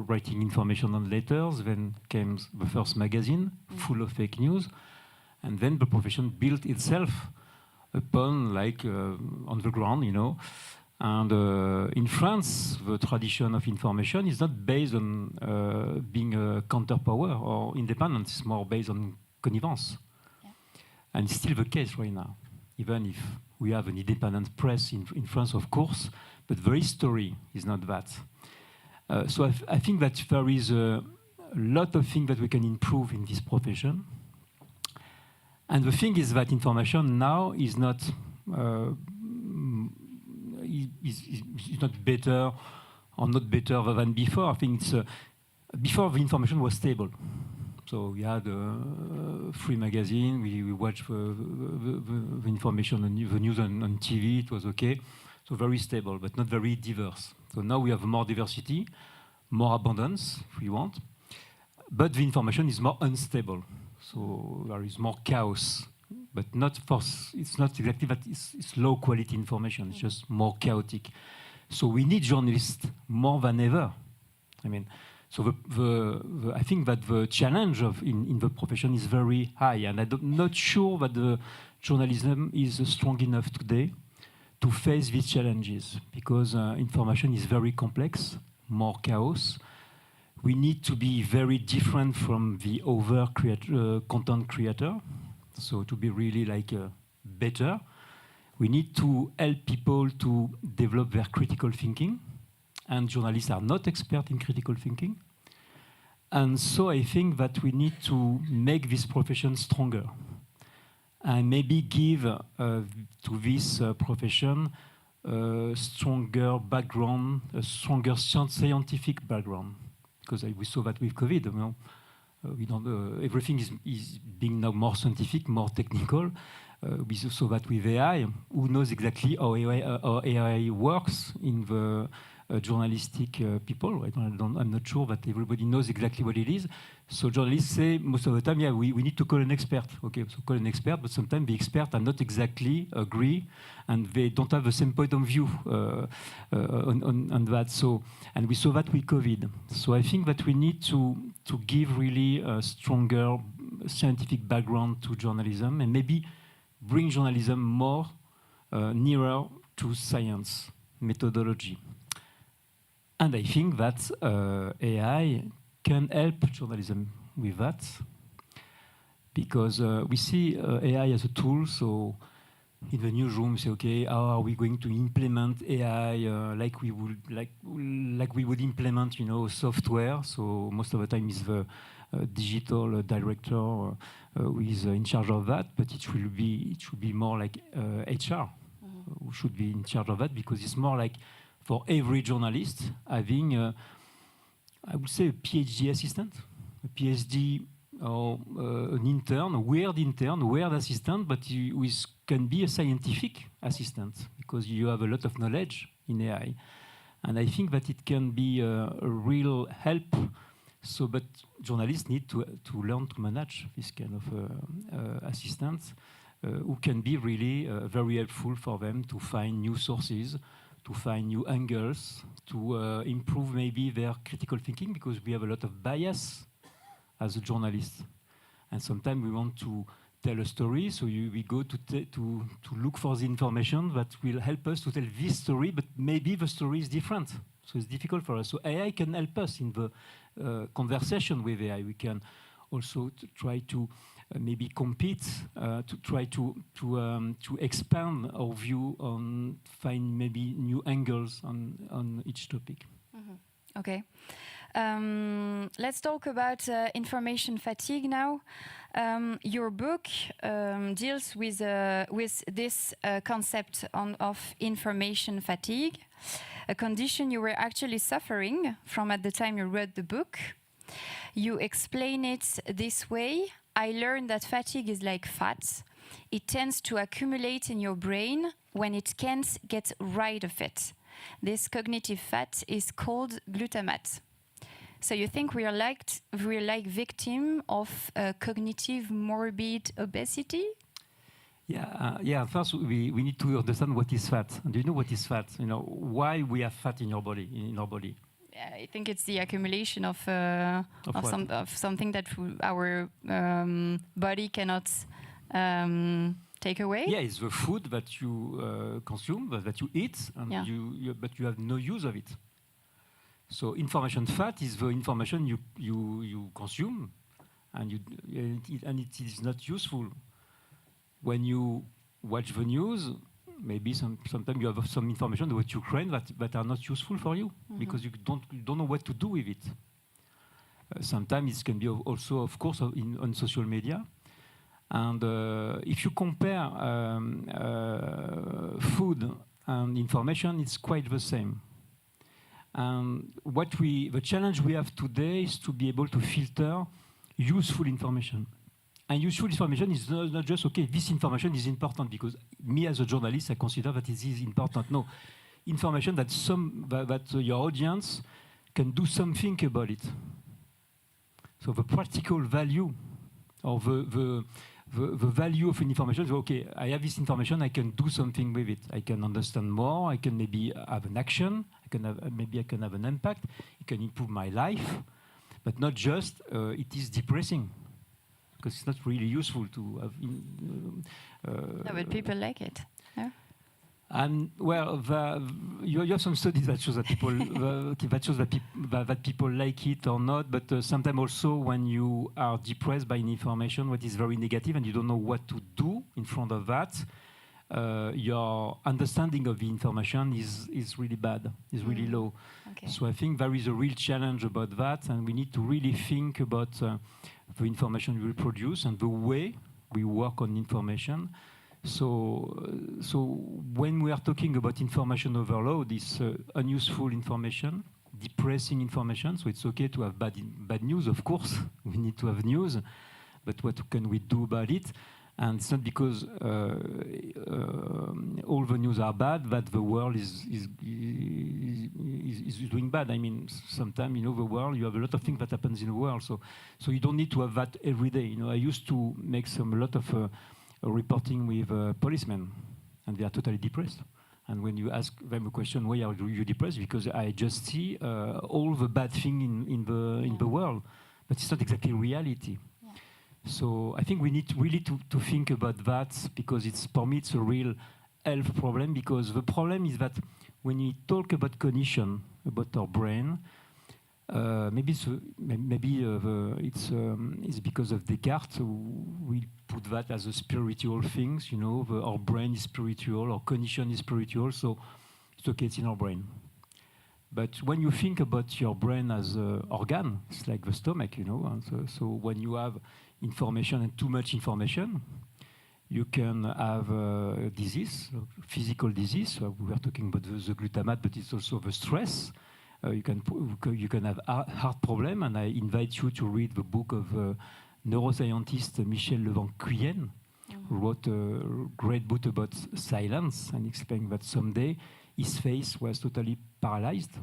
writing information on letters. Then came the first magazine, full of fake news, and then the profession built itself upon, on the ground, And in France, the tradition of information is not based on being a counterpower or independence. It's more based on connivence. Yeah. And it's still the case right now, even if we have an independent press in France, of course, but the history is not that. So I think that there is a lot of things that we can improve in this profession. And the thing is that information now is not is not better or not better than before. I think it's before the information was stable. So we had a free magazine. We watched the information, the news on TV. It was okay. So very stable, but not very diverse. So now we have more diversity, more abundance, if we want. But the information is more unstable. So there is more chaos. But it's not exactly that it's low quality information. It's just more chaotic. So we need journalists more than ever. I mean, so I think that the challenge in the profession is very high, and I'm not sure that the journalism is strong enough today to face these challenges, because information is very complex, more chaos. We need to be very different from the other content creator. So to be really better, we need to help people to develop their critical thinking, and journalists are not experts in critical thinking. And so I think that we need to make this profession stronger, and maybe give to this profession a stronger background, a stronger scientific background, because we saw that with COVID. Everything is being now more scientific, more technical. We saw that with AI. Who knows exactly how AI works in the journalistic people? I'm not sure that everybody knows exactly what it is. So journalists say most of the time, yeah, we need to call an expert. Okay, so call an expert, but sometimes the experts are not exactly agree, and they don't have the same point of view on that. So, and we saw that with COVID. So I think that we need to give really a stronger scientific background to journalism, and maybe bring journalism more nearer to science methodology. And I think that AI can help journalism with that, because we see AI as a tool. So in the newsroom, we say, okay, how are we going to implement AI like we would implement, software? So most of the time, it's the digital director who is in charge of that, but it should be more like HR who should be in charge of that, because it's more like for every journalist having, I would say, a PhD assistant, a PhD, or an intern, a weird assistant, but who can be a scientific assistant, because you have a lot of knowledge in AI. And I think that it can be a real help. So, but journalists need to learn to manage this kind of assistants who can be really very helpful for them to find new sources, to find new angles, to improve maybe their critical thinking, because we have a lot of bias as a journalist. And sometimes we want to tell a story, so we go to look for the information that will help us to tell this story, but maybe the story is different. So it's difficult for us. So AI can help us in the conversation with AI. We can also try to maybe compete, to try to expand our view on, find maybe new angles on each topic. Mm-hmm. Okay. Let's talk about information fatigue now. Your book deals with this concept of information fatigue, a condition you were actually suffering from at the time you read the book. You explain it this way: I learned that fatigue is like fat. It tends to accumulate in your brain when it can't get rid of it. This cognitive fat is called glutamate. So you think we're like victim of cognitive morbid obesity? Yeah. First, we need to understand what is fat. And do you know what is fat? You know why we have fat in our body. I think it's the accumulation of something that our body cannot take away. Yeah, it's the food that you consume, that you eat, and but you have no use of it. So information fat is the information you consume, and it is not useful. When you watch the news, maybe sometimes you have some information about Ukraine that are not useful for you because you don't know what to do with it. Sometimes it can be also, of course, on social media. And if you compare food and information, it's quite the same. And the challenge we have today is to be able to filter useful information. And useful information is not just, okay, this information is important because me as a journalist, I consider that it is important. No, information that your audience can do something about it. So the practical value or the value of an information is, okay, I have this information, I can do something with it. I can understand more, I can maybe have an action, maybe I can have an impact, it can improve my life, but not just it is depressing. Because it's not really useful to have. No, but people like it. Yeah? And well, you have some studies that shows that people like it or not. But sometimes also when you are depressed by an information, what is very negative, and you don't know what to do in front of that, your understanding of the information is really bad, is really low. Okay. So I think there is a real challenge about that, and we need to really think about the information we produce and the way we work on information. So when we are talking about information overload, it's unuseful information, depressing information. So it's okay to have bad news, of course. We need to have news, but what can we do about it? And it's not because all the news are bad that the world is doing bad. I mean, sometimes, the world, you have a lot of things that happens in the world. So you don't need to have that every day. I used to make a lot of reporting with policemen, and they are totally depressed. And when you ask them a question, why are you depressed? Because I just see all the bad things in the world, but it's not exactly reality. So I think we need really to think about that, because for me it's a real health problem, because the problem is that when we talk about cognition, about our brain, maybe it's because of Descartes. We put that as a spiritual thing, our brain is spiritual, our cognition is spiritual, so it's okay, it's in our brain. But when you think about your brain as an organ, it's like the stomach, and so when you have information and too much information, you can have disease, physical disease. So we were talking about the glutamate, but it's also the stress. You can have heart problem, and I invite you to read the book of neuroscientist Michel Levent-Cuyen, who wrote a great book about silence and explained that someday his face was totally paralyzed.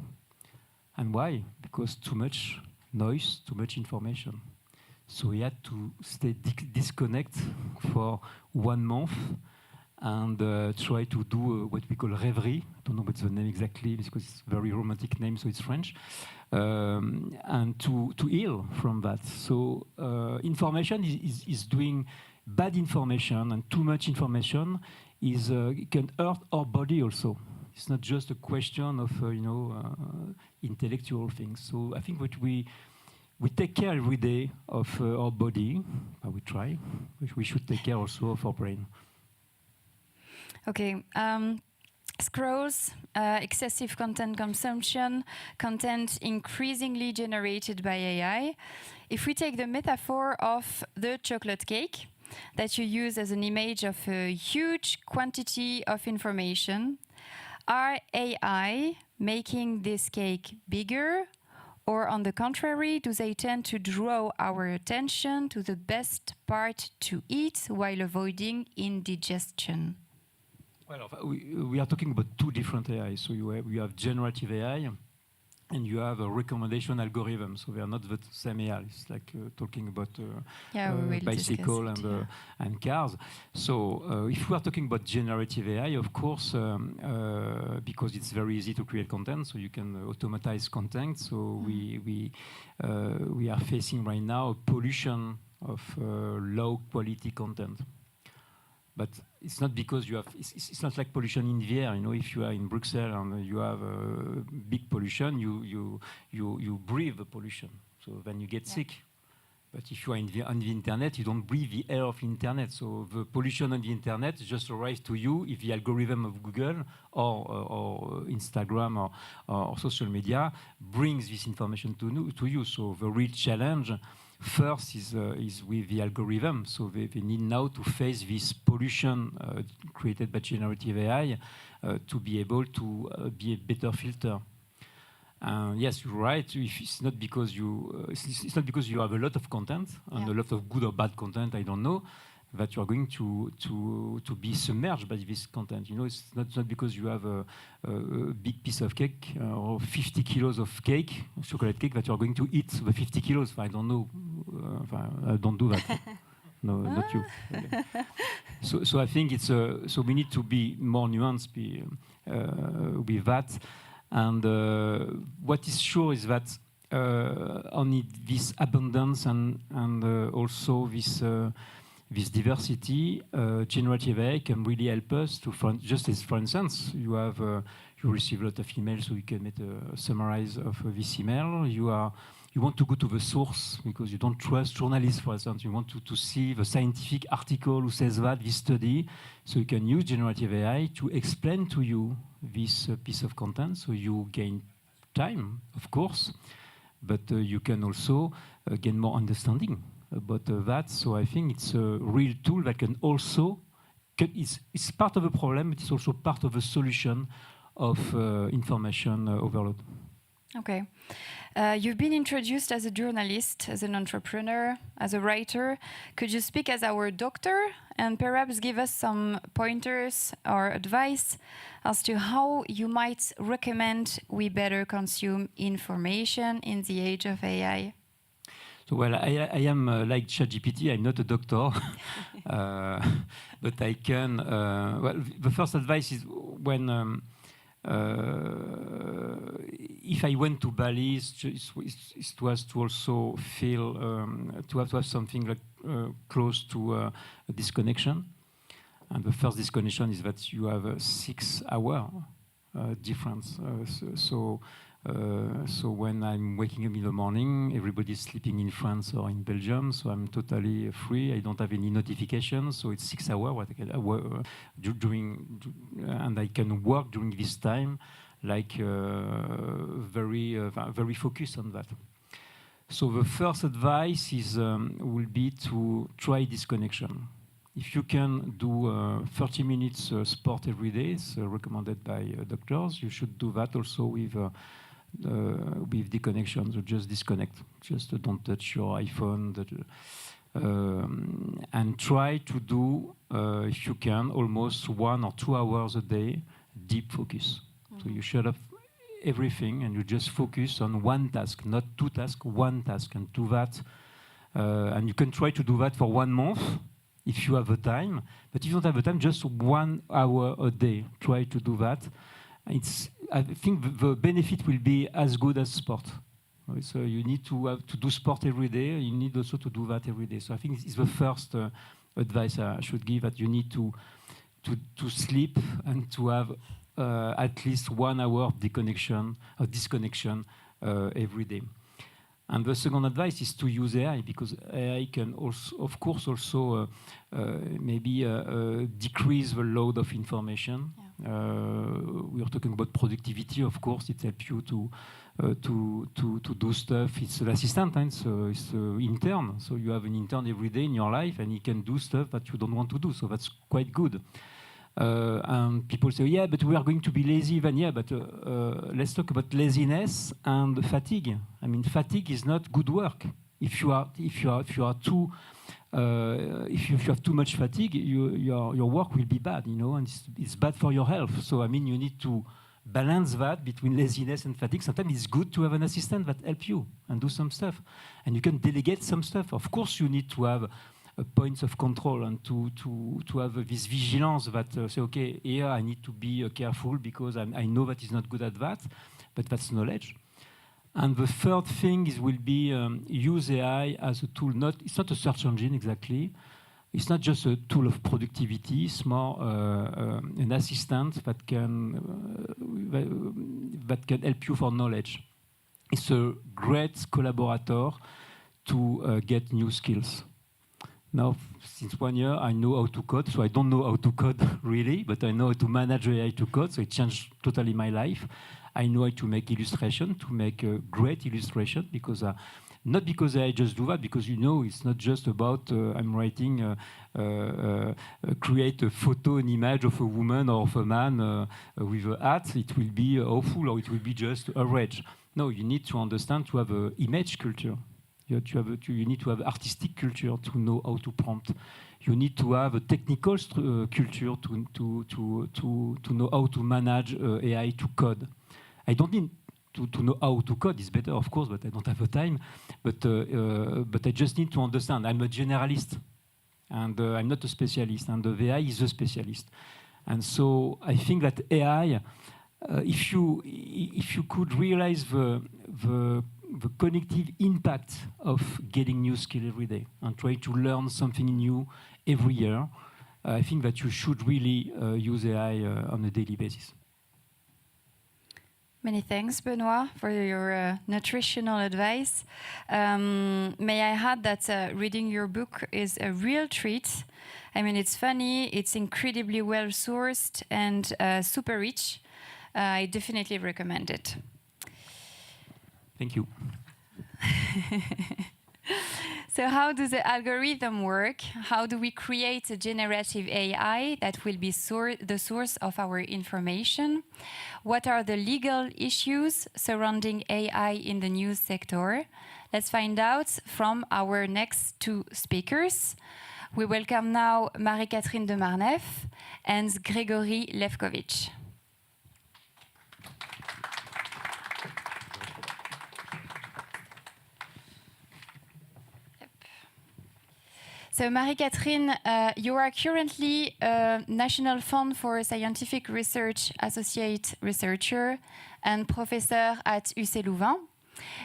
And why? Because too much noise, too much information. So he had to stay disconnect for 1 month and try to do what we call rêverie. I don't know what's the name exactly because it's a very romantic name, so it's French. And to heal from that. So information is doing bad information, and too much information can hurt our body also. It's not just a question of intellectual things. So I think what we take care every day of our body. We try. We should take care also of our brain. Okay. Scrolls, excessive content consumption, content increasingly generated by AI. If we take the metaphor of the chocolate cake that you use as an image of a huge quantity of information, are AI making this cake bigger? Or on the contrary, do they tend to draw our attention to the best part to eat while avoiding indigestion? Well, we are talking about two different AIs. So you have generative AI and you have a recommendation algorithm. So they are not the same AI. It's like talking about bicycle and cars. So if we are talking about generative AI, of course, because it's very easy to create content, so you can automatize content. So we are facing right now a pollution of low quality content. But it's not because you have. It's not like pollution in the air. You know, if you are in Brussels and you have big pollution, you breathe the pollution. So then you get sick. But if you are on the internet, you don't breathe the air of the internet. So the pollution on the internet just arrives to you if the algorithm of Google or Instagram or social media brings this information to you. So the real challenge first is with the algorithm. So they need now to face this pollution created by generative AI to be able to be a better filter. Yes, you're right. It's not because it's not because you have a lot of content and a lot of good or bad content. I don't know that you are going to be submerged by this content. You know, it's not because you have a big piece of cake or 50 kilos of cake, chocolate cake, that you are going to eat the 50 kilos. I don't know. I don't do that. No, not you. So I think it's so we need to be more nuanced with that. And what is sure is that only this abundance and also this diversity, generative AI can really help us to find. Just as, for instance, you receive a lot of emails, so you can make a summarize of this email. You want to go to the source because you don't trust journalists, for instance. You want to see the scientific article who says that, this study. So you can use generative AI to explain to you this piece of content. So you gain time, of course, but you can also gain more understanding about that. So I think it's a real tool that can also, it's part of the problem, but it's also part of the solution of information overload. Okay. You've been introduced as a journalist, as an entrepreneur, as a writer. Could you speak as our doctor and perhaps give us some pointers or advice as to how you might recommend we better consume information in the age of AI? So, well, I am like ChatGPT. I'm not a doctor, but I can. Well, the first advice is when. If I went to Bali, it was to also feel to have something like close to a disconnection. And the first disconnection is that you have a 6-hour difference. So when I'm waking up in the morning, everybody's sleeping in France or in Belgium, so I'm totally free. I don't have any notifications, so it's 6 hours what I can and I can work during this time, like very focused on that. So the first advice will be to try disconnection. If you can do 30 minutes sport every day, it's recommended by doctors. You should do that also with disconnection. So just disconnect. Just don't touch your iPhone. And try to do, if you can, almost 1 or 2 hours a day, deep focus. So you shut off everything and you just focus on one task, not 2 tasks, one task, and do that. And you can try to do that for 1 month if you have the time. But if you don't have the time, just 1 hour a day. Try to do that. I think the benefit will be as good as sport. So you need to do sport every day. You need also to do that every day. So I think it's the first advice I should give, that you need to sleep and to have at least 1 hour of disconnection every day. And the second advice is to use AI, because AI can also, of course, also maybe decrease the load of information. We are talking about productivity, of course. It helps you to do stuff. It's an assistant, and it's an intern. So you have an intern every day in your life, and he can do stuff that you don't want to do. So that's quite good. And people say, yeah, but we are going to be lazy. Then yeah, but let's talk about laziness and fatigue. I mean, fatigue is not good work. If you have too much fatigue, your work will be bad, you know, and it's bad for your health. So I mean, you need to balance that between laziness and fatigue. Sometimes it's good to have an assistant that helps you and do some stuff. And you can delegate some stuff. Of course, you need to have points of control and to have this vigilance that say, okay, here I need to be careful because I know that he's not good at that, but that's knowledge. And the third thing will be use AI as a tool. It's not a search engine exactly. It's not just a tool of productivity. It's more an assistant that can help you for knowledge. It's a great collaborator to get new skills. Now, since 1 year, I know how to code. So I don't know how to code really, but I know how to manage AI to code. So it changed totally my life. I know how to make illustration, to make a great illustration, because not because I just do that, because it's not just about I'm writing, create a photo, an image of a woman or of a man with a hat. It will be awful or it will be just average. No, you need to understand to have an image culture. You need to have artistic culture to know how to prompt. You need to have a technical culture to know how to manage AI to code. I don't need to know how to code. It's better, of course, but I don't have the time. But I just need to understand. I'm a generalist, and I'm not a specialist. And the AI is a specialist. And so I think that AI, if you could realize the cognitive impact of getting new skill every day and try to learn something new every year, I think that you should really use AI on a daily basis. Many thanks, Benoit, for your nutritional advice. May I add that reading your book is a real treat. I mean, it's funny, it's incredibly well-sourced and super rich. I definitely recommend it. Thank you. So how does the algorithm work? How do we create a generative AI that will be the source of our information? What are the legal issues surrounding AI in the news sector? Let's find out from our next two speakers. We welcome now Marie-Catherine de Marneffe and Gregory Lewkowicz. So Marie-Catherine, you are currently a National Fund for Scientific Research Associate Researcher and Professor at UC Louvain.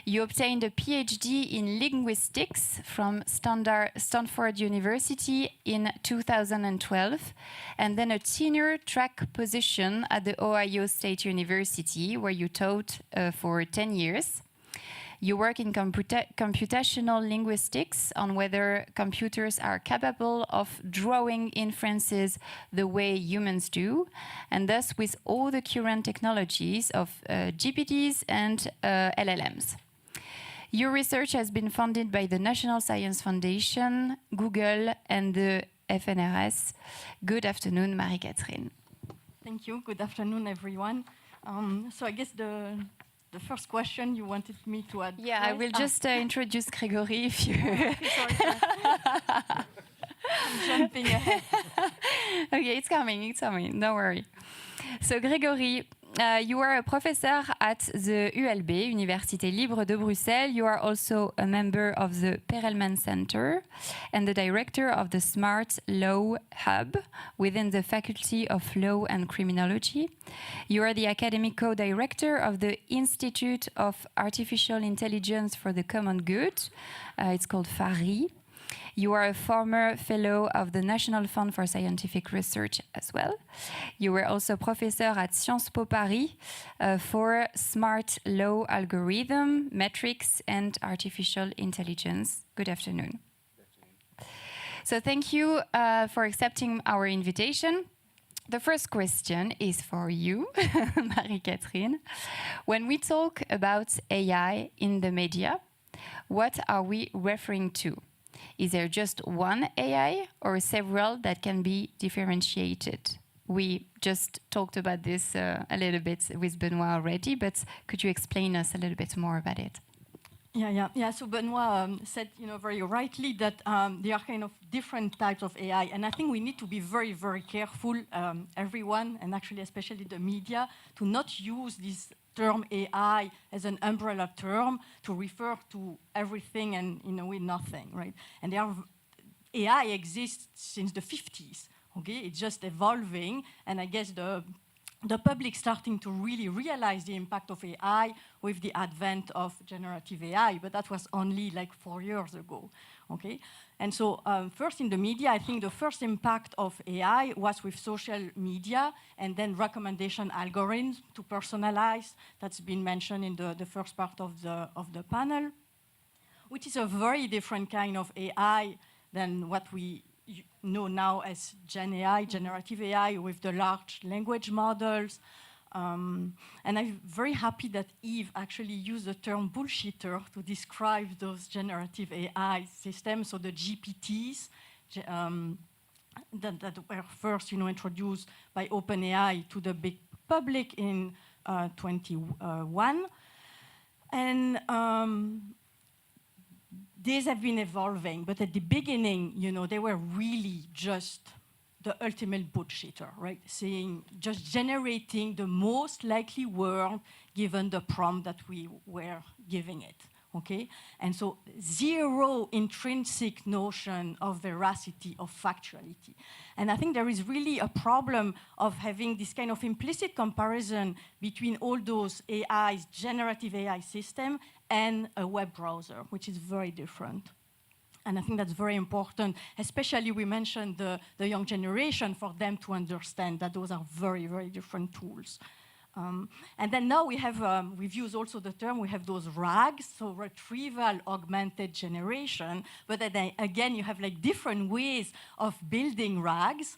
You obtained a PhD in Linguistics from Stanford University in 2012, and then a tenure track position at the Ohio State University, where you taught for 10 years. You work in computational linguistics on whether computers are capable of drawing inferences the way humans do, and thus with all the current technologies of GPTs and LLMs. Your research has been funded by the National Science Foundation, Google, and the FNRS. Good afternoon, Marie-Catherine. Thank you. Good afternoon, everyone. So I guess the first question you wanted me to add. Yeah, I will just introduce Gregory if you... Sorry. I'm jumping ahead. Okay, it's coming, don't worry. So Gregory, you are a professor at the ULB, Université Libre de Bruxelles. You are also a member of the Perelman Center and the director of the Smart Law Hub within the Faculty of Law and Criminology. You are the academic co-director of the Institute of Artificial Intelligence for the Common Good. It's called FARI. You are a former fellow of the National Fund for Scientific Research as well. You were also professor at Sciences Po Paris for smart law algorithm, metrics, and artificial intelligence. Good afternoon. So thank you for accepting our invitation. The first question is for you, Marie-Catherine. When we talk about AI in the media, what are we referring to? Is there just one AI or several that can be differentiated? We just talked about this a little bit with Benoit already, but could you explain us a little bit more about it? Yeah. So Benoit said, very rightly that there are kind of different types of AI, and I think we need to be very, very careful, everyone, and actually especially the media, to not use this term AI as an umbrella term to refer to everything and in a way nothing, right? And AI exists since the 50s. Okay, it's just evolving, and I guess the public starting to really realize the impact of AI with the advent of generative AI, but that was only like 4 years ago, okay? And so first in the media, I think the first impact of AI was with social media and then recommendation algorithms to personalize. That's been mentioned in the first part of the panel, which is a very different kind of AI than what we know now as Gen AI, generative AI, with the large language models. And I'm very happy that Eve actually used the term bullshitter to describe those generative AI systems, so the GPTs that were first introduced by OpenAI to the big public in 21. And these have been evolving, but at the beginning, they were really just the ultimate bullshitter, right? Just generating the most likely word given the prompt that we were giving it, okay? And so zero intrinsic notion of veracity, of factuality. And I think there is really a problem of having this kind of implicit comparison between all those AIs, generative AI system, and a web browser, which is very different. And I think that's very important, especially we mentioned the young generation, for them to understand that those are very, very different tools. And then now we've used also the term, we have those RAGs, so retrieval augmented generation, but then again, you have like different ways of building RAGs.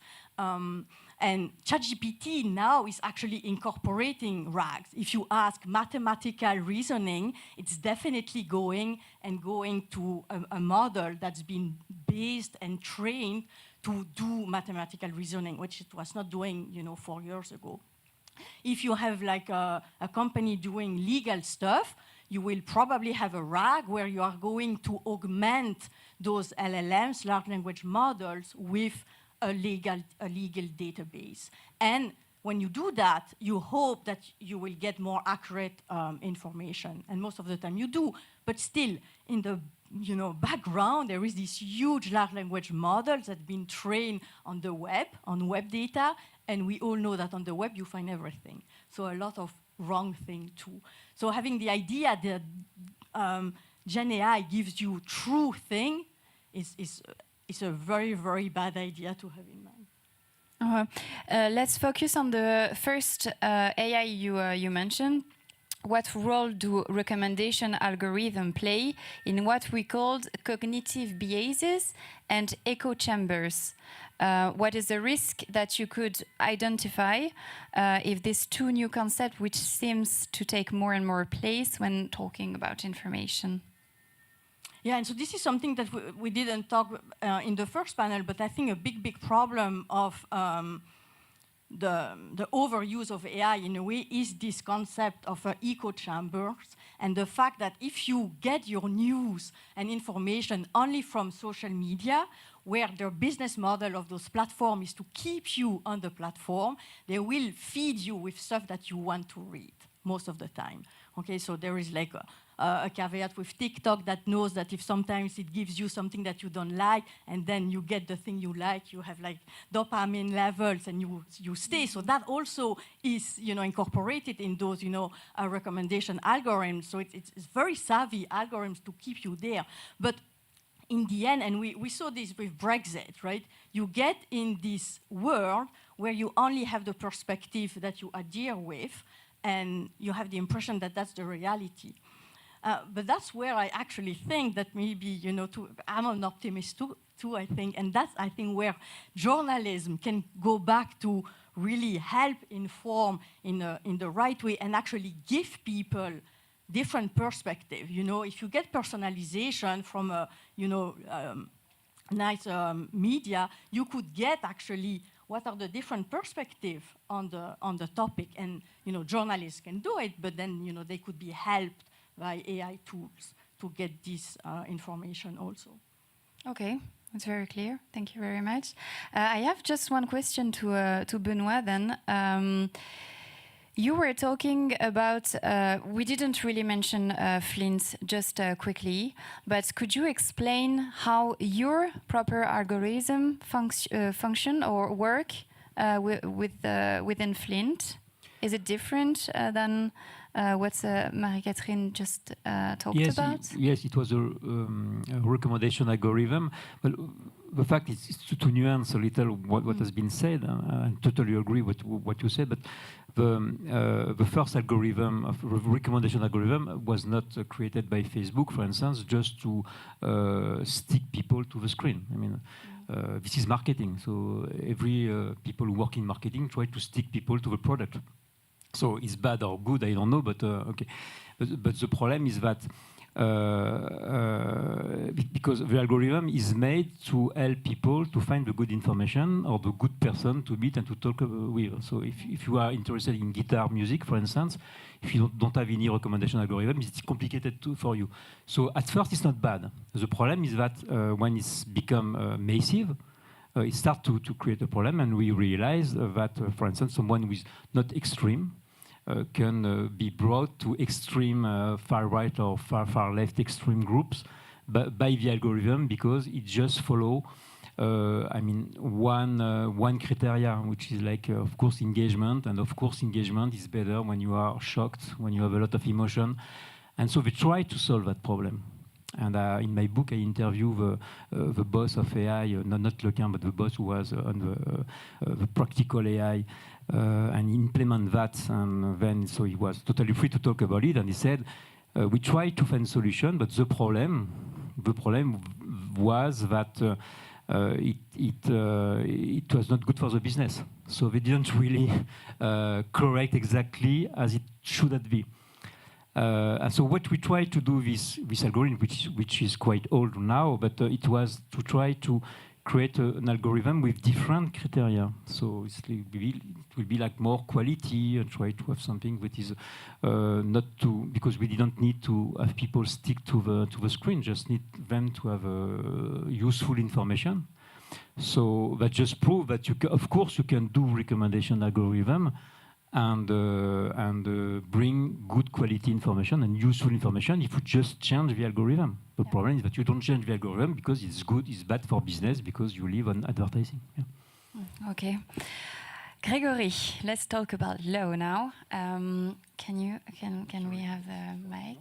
And ChatGPT now is actually incorporating RAGs. If you ask mathematical reasoning, it's definitely going to a model that's been based and trained to do mathematical reasoning, which it was not doing 4 years ago. If you have like a company doing legal stuff, you will probably have a RAG where you are going to augment those LLMs, large language models, with a legal database. And when you do that, you hope that you will get more accurate information. And most of the time you do. But still, in the background, there is this huge large language models that have been trained on the web, on web data. And we all know that on the web, you find everything. So a lot of wrong thing too. So having the idea that Gen AI gives you true thing is a very, very bad idea to have in mind. Let's focus on the first AI you mentioned. What role do recommendation algorithms play in what we called cognitive biases and echo chambers? What is the risk that you could identify if these two new concepts, which seems to take more and more place when talking about information? Yeah, and so this is something that we didn't talk in the first panel, but I think a big problem of the overuse of AI in a way is this concept of echo chambers, and the fact that if you get your news and information only from social media, where the business model of those platforms is to keep you on the platform, they will feed you with stuff that you want to read most of the time. Okay, so there is like a caveat with TikTok that knows that if sometimes it gives you something that you don't like, and then you get the thing you like, you have like dopamine levels and you stay. So that also is incorporated in those recommendation algorithms. So it's very savvy algorithms to keep you there. But in the end, and we saw this with Brexit, right? You get in this world where you only have the perspective that you adhere with, and you have the impression that that's the reality. But that's where I actually think that maybe, I'm an optimist too, I think, and that's, I think, where journalism can go back to really help inform in the right way and actually give people different perspective. If you get personalization from nice media, you could get actually what are the different perspectives on the topic, and journalists can do it, but then they could be helped by AI tools to get this information also. Okay, that's very clear. Thank you very much. I have just one question to Benoit then. You were talking about, we didn't really mention Flint, just quickly, but could you explain how your proper algorithm function or work within Flint? Is it different than what Marie-Catherine just talked about? Yes, it was a recommendation algorithm. But the fact is to nuance a little what has been said. I totally agree with what you said, but the first algorithm, of recommendation algorithm, was not created by Facebook, for instance, just to stick people to the screen. I mean, this is marketing. So every people who work in marketing try to stick people to the product. So it's bad or good, I don't know, but okay. But the problem is that because the algorithm is made to help people to find the good information or the good person to meet and to talk with. So if you are interested in guitar music, for instance, if you don't have any recommendation algorithm, it's complicated for you. So at first, it's not bad. The problem is that when it's become massive, it starts to create a problem, and we realize that, for instance, someone who is not extreme can be brought to extreme far right or far left extreme groups by the algorithm, because it just follow one criteria, which is like of course engagement, and of course engagement is better when you are shocked, when you have a lot of emotion, and so we try to solve that problem. And in my book, I interview the boss of AI, not Lewkowicz, but the boss who was on the practical AI, and implement that. And then, so he was totally free to talk about it. And he said, we tried to find solution, but the problem was that it was not good for the business. So they didn't really correct exactly as it should have been. And so what we tried to do with this algorithm, which is quite old now, but it was to try to create an algorithm with different criteria. So it will be like more quality, and try to have something that is not too, because we didn't need to have people stick to the screen, just need them to have useful information. So that just proves that of course you can do recommendation algorithm and bring good quality information and useful information if you just change the algorithm. The problem is that you don't change the algorithm because it's good, it's bad for business because you live on advertising. Yeah. Okay. Gregory, let's talk about law now. Can we have the mic?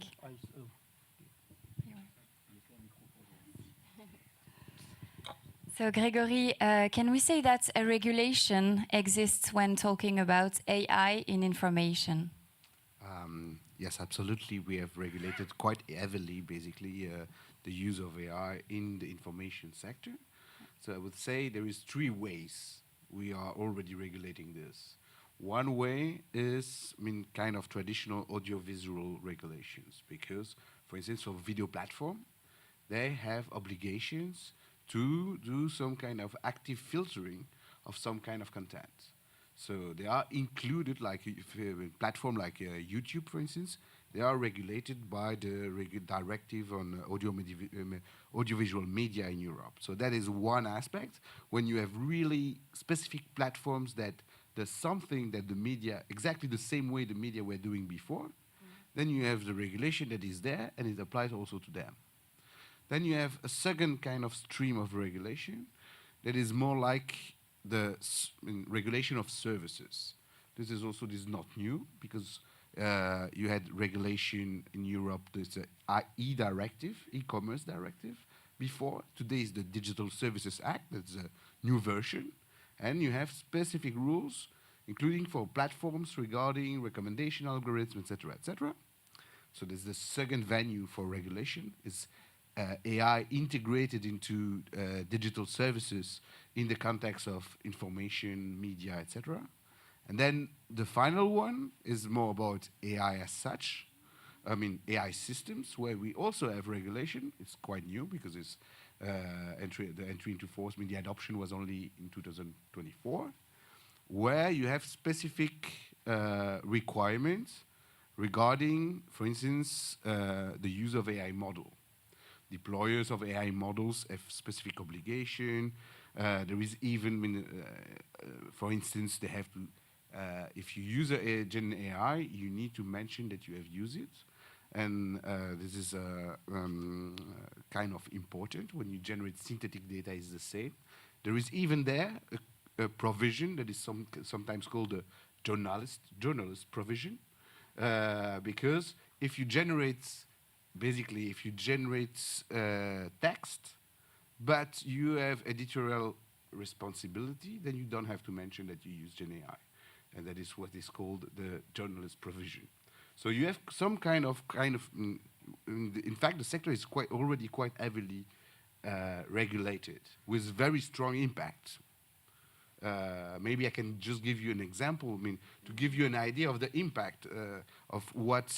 So, Gregory, can we say that a regulation exists when talking about AI in information? Yes, absolutely. We have regulated quite heavily, basically, the use of AI in the information sector. So I would say there is 3 ways we are already regulating this. One way is, kind of traditional audiovisual regulations, because, for instance, for video platform, they have obligations to do some kind of active filtering of some kind of content. So they are included, like if a platform like YouTube, for instance, they are regulated by the directive on audiovisual media in Europe. So that is one aspect. When you have really specific platforms that there's something that the media, exactly the same way the media were doing before, then you have the regulation that is there, and it applies also to them. Then you have a second kind of stream of regulation that is more like the regulation of services. This is not new, because you had regulation in Europe. There's the e-commerce directive before. Today is the Digital Services Act. That's a new version. And you have specific rules, including for platforms regarding recommendation algorithms, etc., etc. So there's the second venue for regulation, is AI integrated into digital services in the context of information, media, etc. And then the final one is more about AI as such. AI systems, where we also have regulation. It's quite new because it's the entry into force, the adoption was only in 2024, where you have specific requirements regarding, for instance, the use of AI model. Deployers of AI models have specific obligation. There is even, for instance, they have to, if you use a Gen AI, you need to mention that you have used it. And this is kind of important. When you generate synthetic data, it's the same. There is even there a provision that is sometimes called a journalist provision, because if you generate, basically, if you generate text, but you have editorial responsibility, then you don't have to mention that you use Gen AI. And that is what is called the journalist provision. So you have some kind of, in fact, the sector is already quite heavily regulated with very strong impact. Maybe I can just give you an example, to give you an idea of the impact of what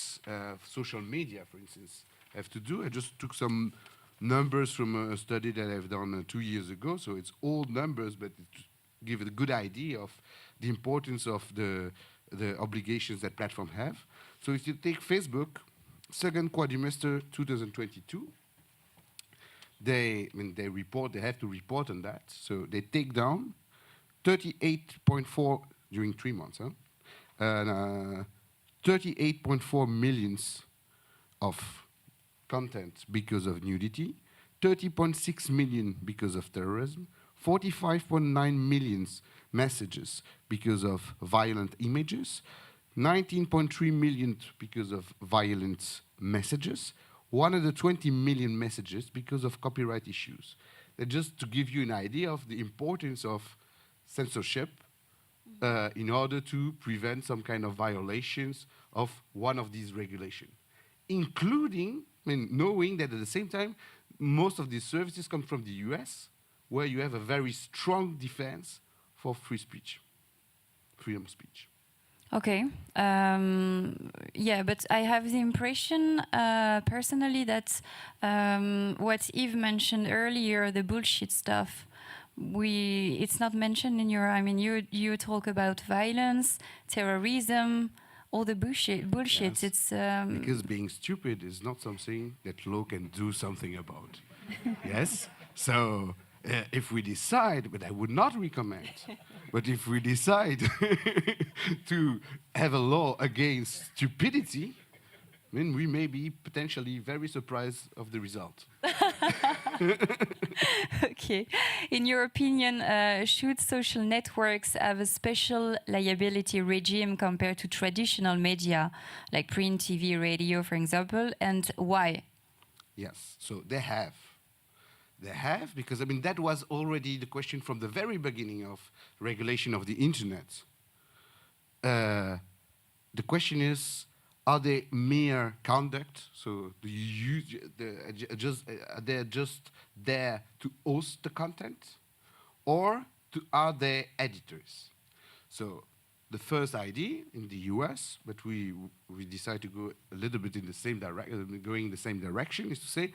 social media, for instance, have to do. I just took some numbers from a study that I've done 2 years ago, so it's old numbers, but it give a good idea of the importance of the obligations that platforms have. So if you take Facebook, second quadrimester 2022, they have to report on that. So they take down 38.4 during 3 months, 38.4 millions of content because of nudity, 30.6 million because of terrorism, 45.9 millions messages because of violent images, 19.3 million because of violent messages, 120 million messages because of copyright issues. Just to give you an idea of the importance of censorship in order to prevent some kind of violations of one of these regulations, including, knowing that at the same time, most of these services come from the US, where you have a very strong defense for free speech, freedom of speech. Okay. Yeah, but I have the impression personally that what Yves mentioned earlier, the bullshit stuff, it's not mentioned in your, you talk about violence, terrorism, all the bullshit. Yes. It's because being stupid is not something that law can do something about. Yes? So if we decide, but I would not recommend, but if we decide to have a law against stupidity, then we may be potentially very surprised of the result. Okay. In your opinion, should social networks have a special liability regime compared to traditional media, like print, TV, radio, for example, and why? Yes, so they have. They have, because that was already the question from the very beginning of regulation of the internet. The question is, are they mere conduct? So do you use are they just there to host the content, or are they editors? So the first idea in the US, but we decided to go a little bit in the same direction, going in the same direction, is to say,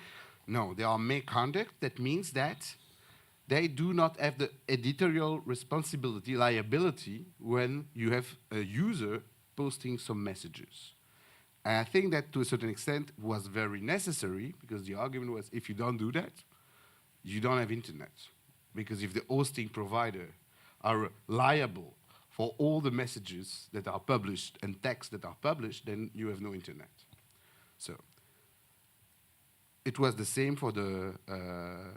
no, they are mere conduct. That means that they do not have the editorial responsibility, liability, when you have a user posting some messages. And I think that to a certain extent was very necessary, because the argument was, if you don't do that, you don't have internet. Because if the hosting provider are liable for all the messages that are published and texts that are published, then you have no internet. So it was the same for the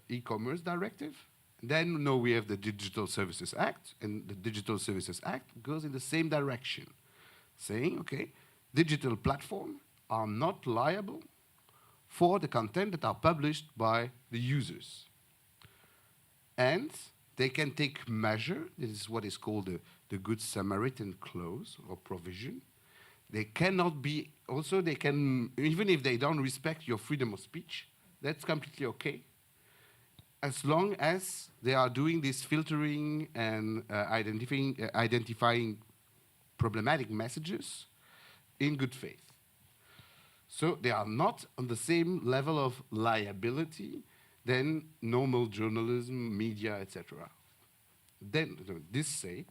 e-commerce directive. Then now we have the Digital Services Act, and the Digital Services Act goes in the same direction, saying, okay, digital platforms are not liable for the content that are published by the users. And they can take measure, this is what is called the Good Samaritan clause or provision. They cannot be, also they can, even if they don't respect your freedom of speech, that's completely okay, as long as they are doing this filtering and identifying problematic messages in good faith. So they are not on the same level of liability than normal journalism, media, etc. Then, this said,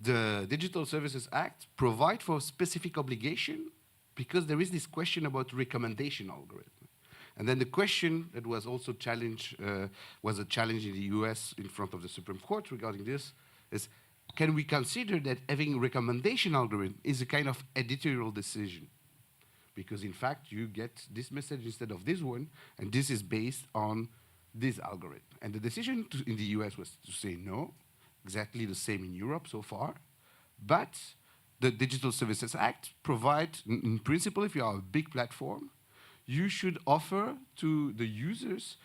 the Digital Services Act provide for specific obligation because there is this question about recommendation algorithm. And then the question that was also challenged, was a challenge in the US in front of the Supreme Court regarding this, is can we consider that having recommendation algorithm is a kind of editorial decision? Because in fact, you get this message instead of this one, and this is based on this algorithm. And the decision in the US was to say no, exactly the same in Europe so far, but the Digital Services Act provides, in principle, if you are a big platform, you should offer to the users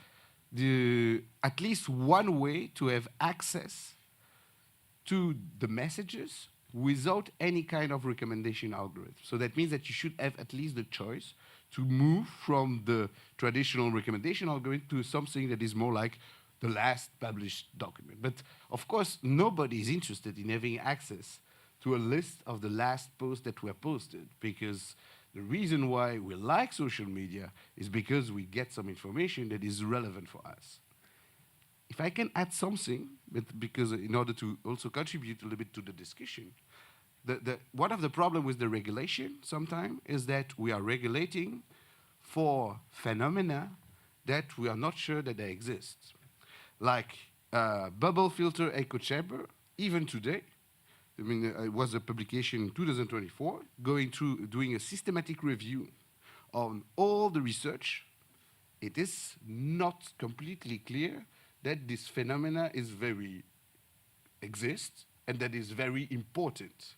at least one way to have access to the messages without any kind of recommendation algorithm. So that means that you should have at least the choice to move from the traditional recommendation algorithm to something that is more like the last published document. But of course, nobody is interested in having access to a list of the last posts that were posted, because the reason why we like social media is because we get some information that is relevant for us. If I can add something, because in order to also contribute a little bit to the discussion, one of the problems with the regulation sometimes is that we are regulating for phenomena that we are not sure that they exist. Like bubble filter echo chamber, even today, I mean, it was a publication in 2024, doing a systematic review on all the research. It is not completely clear that this phenomena exists and that is very important.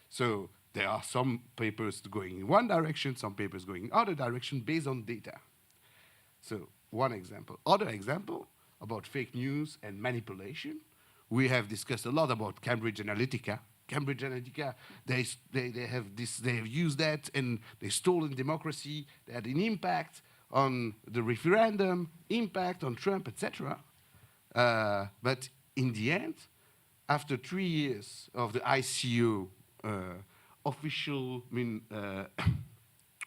So there are some papers going in one direction, some papers going in other direction based on data. So one example. Other example about fake news and manipulation. We have discussed a lot about Cambridge Analytica. Cambridge Analytica, they have used that and they stolen democracy. They had an impact on the referendum, impact on Trump, etc. But in the end, after 3 years of the ICO official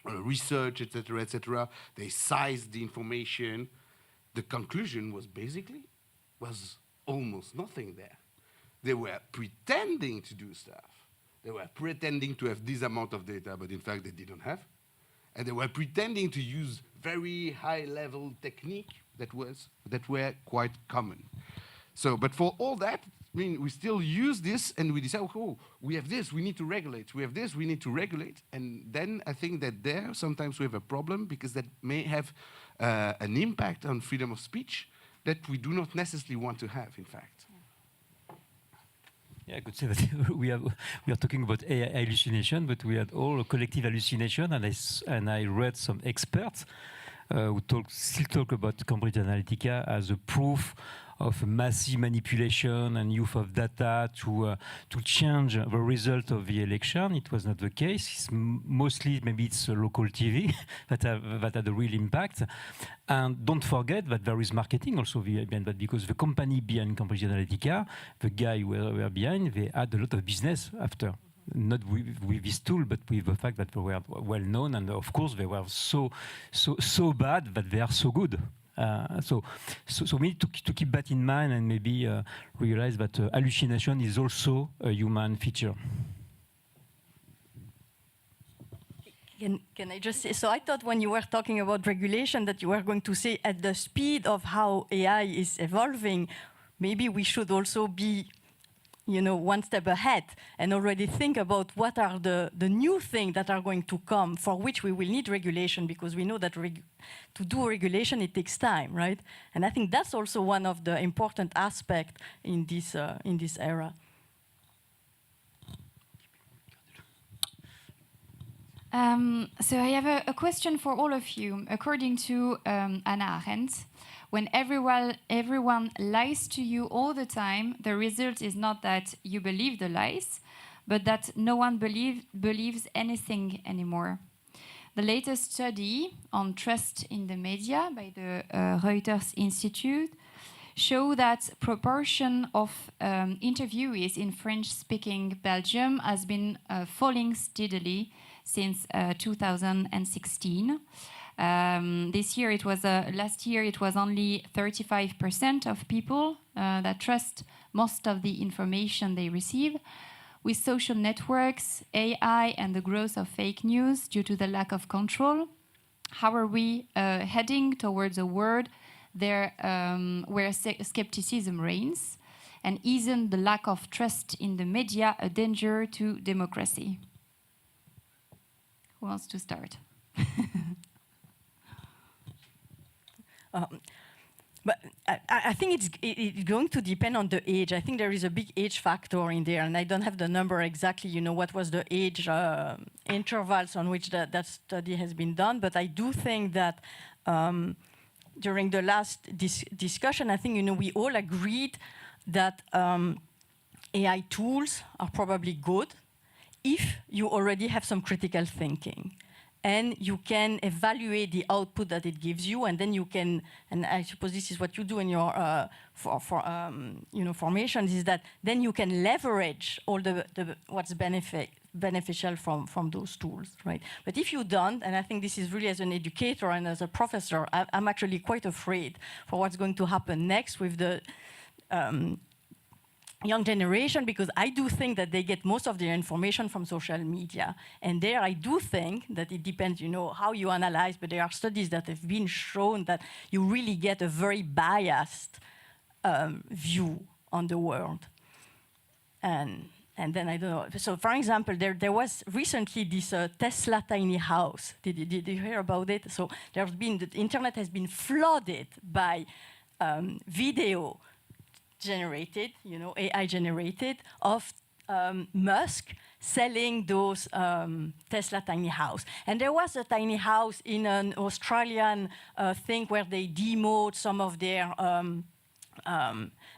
research, etc., they sized the information. The conclusion was almost nothing there. They were pretending to do stuff. They were pretending to have this amount of data, but in fact they didn't have. And they were pretending to use very high-level technique that were quite common. So, but for all that, I mean, we still use this and we decide, oh, we have this, we need to regulate. We have this, we need to regulate. And then I think that there sometimes we have a problem because that may have an impact on freedom of speech that we do not necessarily want to have, in fact. Yeah, I could say that we are talking about AI hallucination, but we had all a collective hallucination, and I read some experts who still talk about Cambridge Analytica as a proof of massive manipulation and use of data to change the result of the election. It was not the case. It's mostly, maybe it's local TV that had a real impact. And don't forget that there is marketing also behind that, because the company behind Cambridge Analytica, the guy who were behind, they had a lot of business after. Not with this tool, but with the fact that they were well known, and of course they were so bad that they are so good. So we need to keep that in mind and maybe realize that hallucination is also a human feature. Can I just say, so I thought when you were talking about regulation that you were going to say at the speed of how AI is evolving, maybe we should also be one step ahead and already think about what are the new things that are going to come for which we will need regulation, because we know that to do regulation, it takes time, right? And I think that's also one of the important aspects in this era. So I have a question for all of you. According to Hannah Arendt, when everyone lies to you all the time, the result is not that you believe the lies, but that no one believes anything anymore. The latest study on trust in the media by the Reuters Institute show that proportion of interviewees in French-speaking Belgium has been falling steadily since 2016. This year it was last year it was only 35% of people that trust most of the information they receive, With social networks, AI, and the growth of fake news due to the lack of control, how are we heading towards a world there where skepticism reigns? And isn't the lack of trust in the media a danger to democracy? Who wants to start? But I think it's going to depend on the age. I think there is a big age factor in there, and I don't have the number exactly, what was the age intervals on which that study has been done, but I do think that during the last discussion, I think, we all agreed that AI tools are probably good if you already have some critical thinking. And you can evaluate the output that it gives you, and then you can, and I suppose this is what you do in your formations, is that then you can leverage all the what's beneficial from those tools, right? But if you don't, and I think this is really as an educator and as a professor, I'm actually quite afraid for what's going to happen next with the young generation, because I do think that they get most of their information from social media. And there I do think that it depends, how you analyze, but there are studies that have been shown that you really get a very biased view on the world. And then I don't know. So for example, there was recently this Tesla tiny house. Did you hear about it? So the internet has been flooded by video generated, AI generated, of Musk selling those Tesla tiny house. And there was a tiny house in an Australian thing where they demoed some of their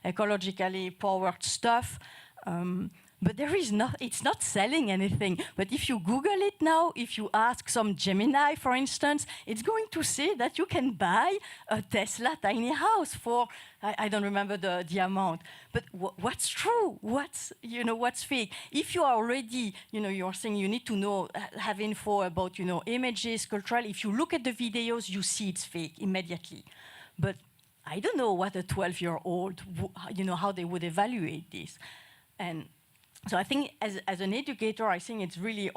ecologically powered stuff. But it's not selling anything. But if you Google it now, if you ask some Gemini, for instance, it's going to say that you can buy a Tesla tiny house for, I don't remember the amount. But what's true? What's fake? If you are already, you're saying you need to have info about, images, cultural. If you look at the videos, you see it's fake immediately. But I don't know what a 12-year-old, how they would evaluate this. And so I think as an educator, I think it's really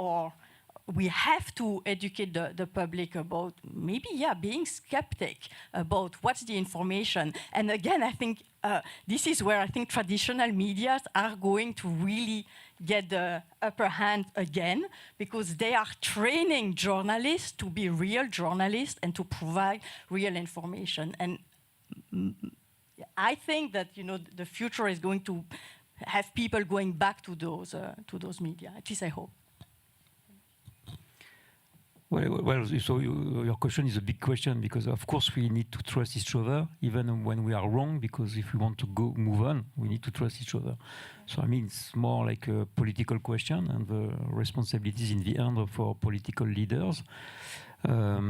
we have to educate the public about maybe, being skeptic about what's the information. And again, I think this is where I think traditional media are going to really get the upper hand again, because they are training journalists to be real journalists and to provide real information. And I think that, the future is going to have people going back to those media. At least I hope. Well, so your question is a big question, because of course we need to trust each other even when we are wrong, because if we want to move on, we need to trust each other. So I mean, it's more like a political question, and the responsibilities in the end for political leaders.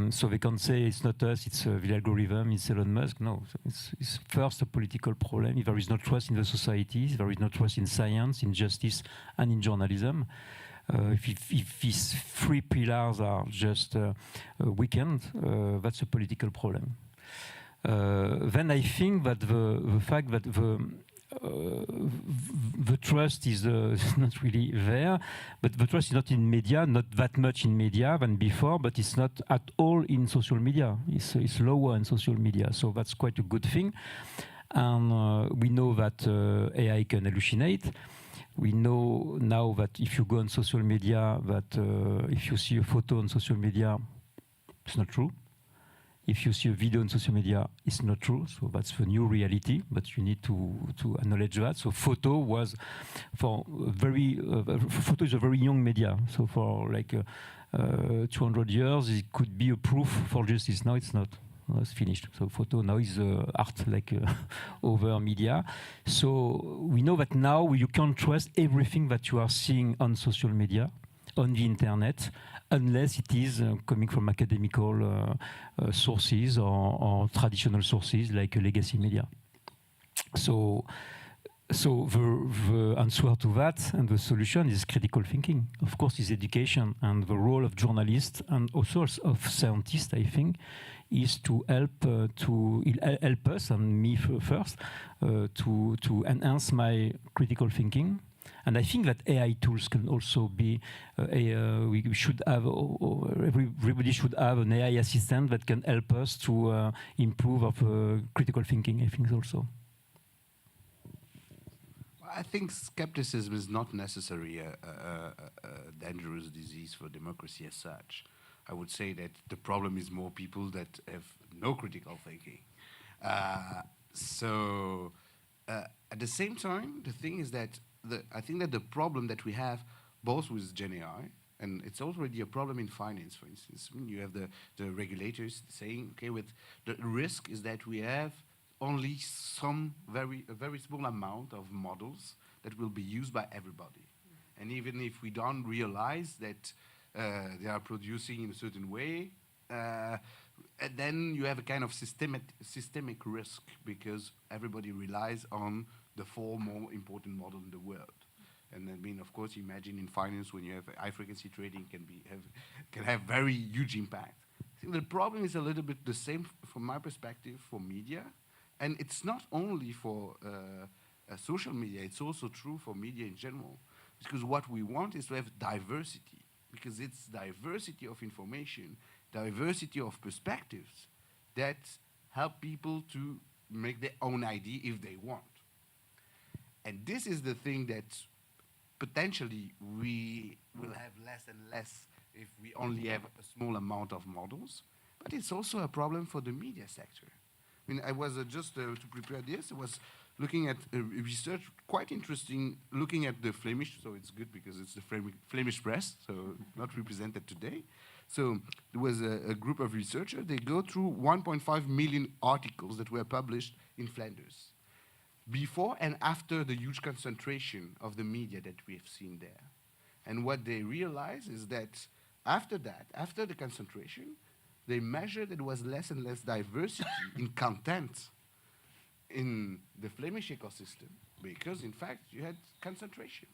So they can't say it's not us, it's the algorithm, it's Elon Musk. No, it's first a political problem. If there is no trust in the societies, there is no trust in science, in justice, and in journalism. If these three pillars are just weakened, that's a political problem. Then I think that the fact that the trust is not really there, but the trust is not in media, not that much in media than before, but it's not at all in social media. It's lower in social media, so that's quite a good thing. And we know that AI can hallucinate. We know now that if you go on social media, that if you see a photo on social media, it's not true. If you see a video on social media, it's not true. So that's the new reality, but you need to acknowledge that. So photo was photo is a very young media. So for like 200 years, it could be a proof for justice. Now it's not. Now it's finished. So photo now is art, like over media. So we know that now you can't trust everything that you are seeing on social media, on the internet, unless it is coming from academical sources or traditional sources like legacy media. So the answer to that and the solution is critical thinking. Of course, is education, and the role of journalists and also of scientists, I think, is to help us, and me first, to enhance my critical thinking And I think that AI tools can also be, we should have, or everybody should have an AI assistant that can help us to improve of critical thinking, I think also. I think skepticism is not necessarily a dangerous disease for democracy as such. I would say that the problem is more people that have no critical thinking. At the same time, the thing is that I think that the problem that we have both with Gen AI, and it's already a problem in finance, for instance. You have the regulators saying, okay, with the risk is that we have only a very small amount of models that will be used by everybody. And even if we don't realize that they are producing in a certain way, and then you have a kind of systemic risk because everybody relies on the 4 more important models in the world. And I mean, of course, imagine in finance when you have high-frequency trading can have very huge impact. I think the problem is a little bit the same from my perspective for media, and it's not only for social media; it's also true for media in general. Because what we want is to have diversity, because it's diversity of information, diversity of perspectives that help people to make their own idea if they want. And this is the thing that potentially we will have less and less if we only have a small amount of models, but it's also a problem for the media sector. I mean, I was just to prepare this, I was looking at research, quite interesting, looking at the Flemish, so it's good because it's the Flemish press, so not represented today. So there was a group of researchers, they go through 1.5 million articles that were published in Flanders, before and after the huge concentration of the media that we have seen there. And what they realized is that, after the concentration, they measured there was less and less diversity in content in the Flemish ecosystem, because in fact you had concentration.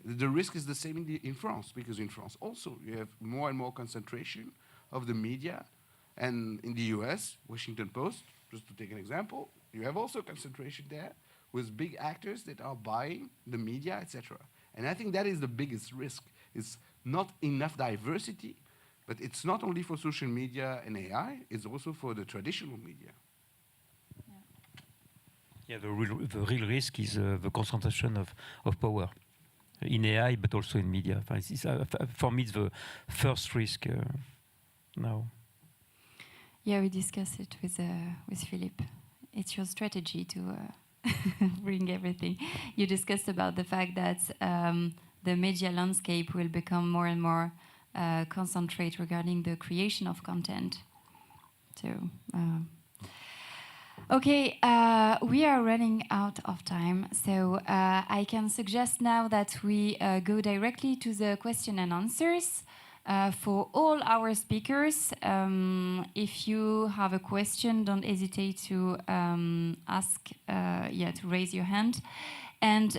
The risk is the same in France, because in France also you have more and more concentration of the media, and in the US, Washington Post, just to take an example, you have also concentration there with big actors that are buying the media, etc. And I think that is the biggest risk. It's not enough diversity, but it's not only for social media and AI, it's also for the traditional media. Yeah, the real risk is the concentration of power in AI, but also in media. For me, it's the first risk now. Yeah, we discussed it with Philippe. It's your strategy to bring everything. You discussed about the fact that the media landscape will become more and more concentrate regarding the creation of content. So, okay, we are running out of time, so I can suggest now that we go directly to the question and answers. For all our speakers, if you have a question, don't hesitate to ask, to raise your hand. And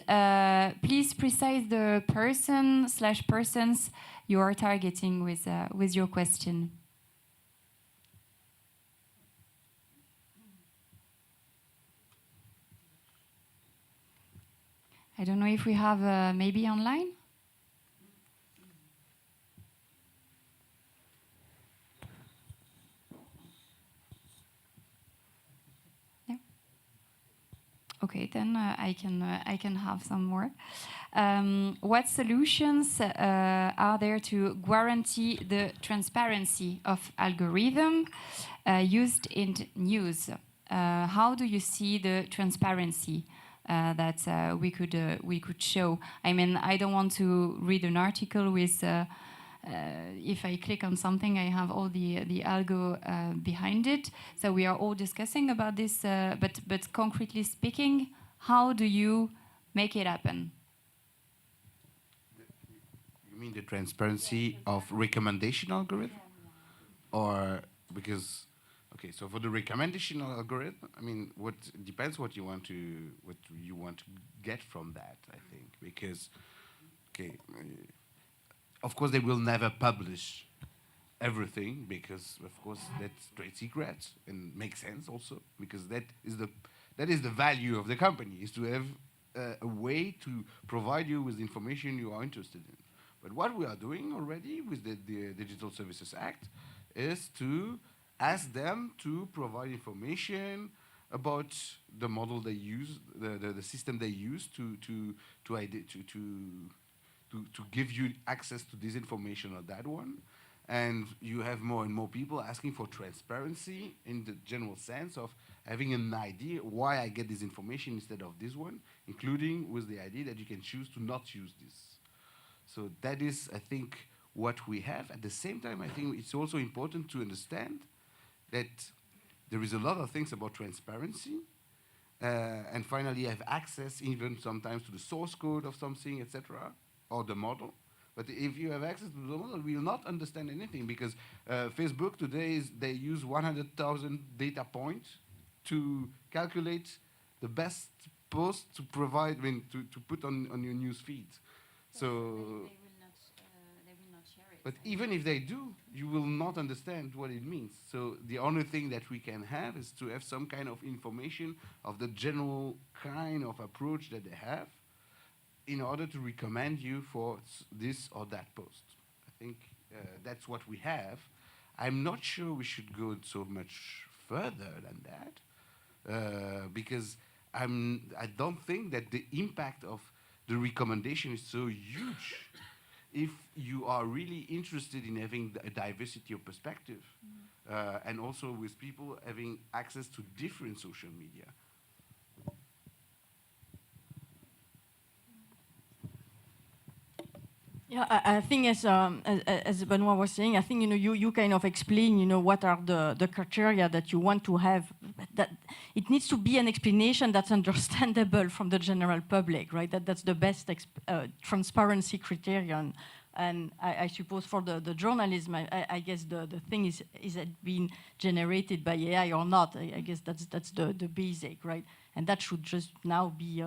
please precise the person/persons you are targeting with your question. I don't know if we have maybe online. Okay, then I can have some more. What solutions are there to guarantee the transparency of algorithm used in news? How do you see the transparency that we could show? I mean, I don't want to read an article with. If I click on something, I have all the algo behind it. So we are all discussing about this, but concretely speaking, how do you make it happen? You mean the transparency of recommendation algorithm? Or because, okay, so for the recommendation algorithm, I mean, what depends what you want to get from that, I think, because, okay. Of course, they will never publish everything because, of course, that's trade secret and makes sense also because that is the value of the company is to have a way to provide you with the information you are interested in. But what we are doing already with the Digital Services Act is to ask them to provide information about the model they use, the system they use to give you access to this information or that one. And you have more and more people asking for transparency in the general sense of having an idea why I get this information instead of this one, including with the idea that you can choose to not use this. So that is, I think, what we have. At the same time, I think it's also important to understand that there is a lot of things about transparency, and finally have access even sometimes to the source code of something, etc., or the model. But if you have access to the model, we will not understand anything, because Facebook today they use 100,000 data points to calculate the best post to provide, to put on your news feed. So, they will not share it. But even if they do, you will not understand what it means. So the only thing that we can have is to have some kind of information of the general kind of approach that they have, in order to recommend you for this or that post. I think that's what we have. I'm not sure we should go so much further than that, because I don't think that the impact of the recommendation is so huge. If you are really interested in having a diversity of perspective, and also with people having access to different social media. Yeah, I think as Benoit was saying, I think you kind of explain what are the criteria that you want to have. That it needs to be an explanation that's understandable from the general public, right? That's the best transparency criterion. And I suppose for the journalism, I guess the thing is it being generated by AI or not? I guess that's the basic, right? And that should just now be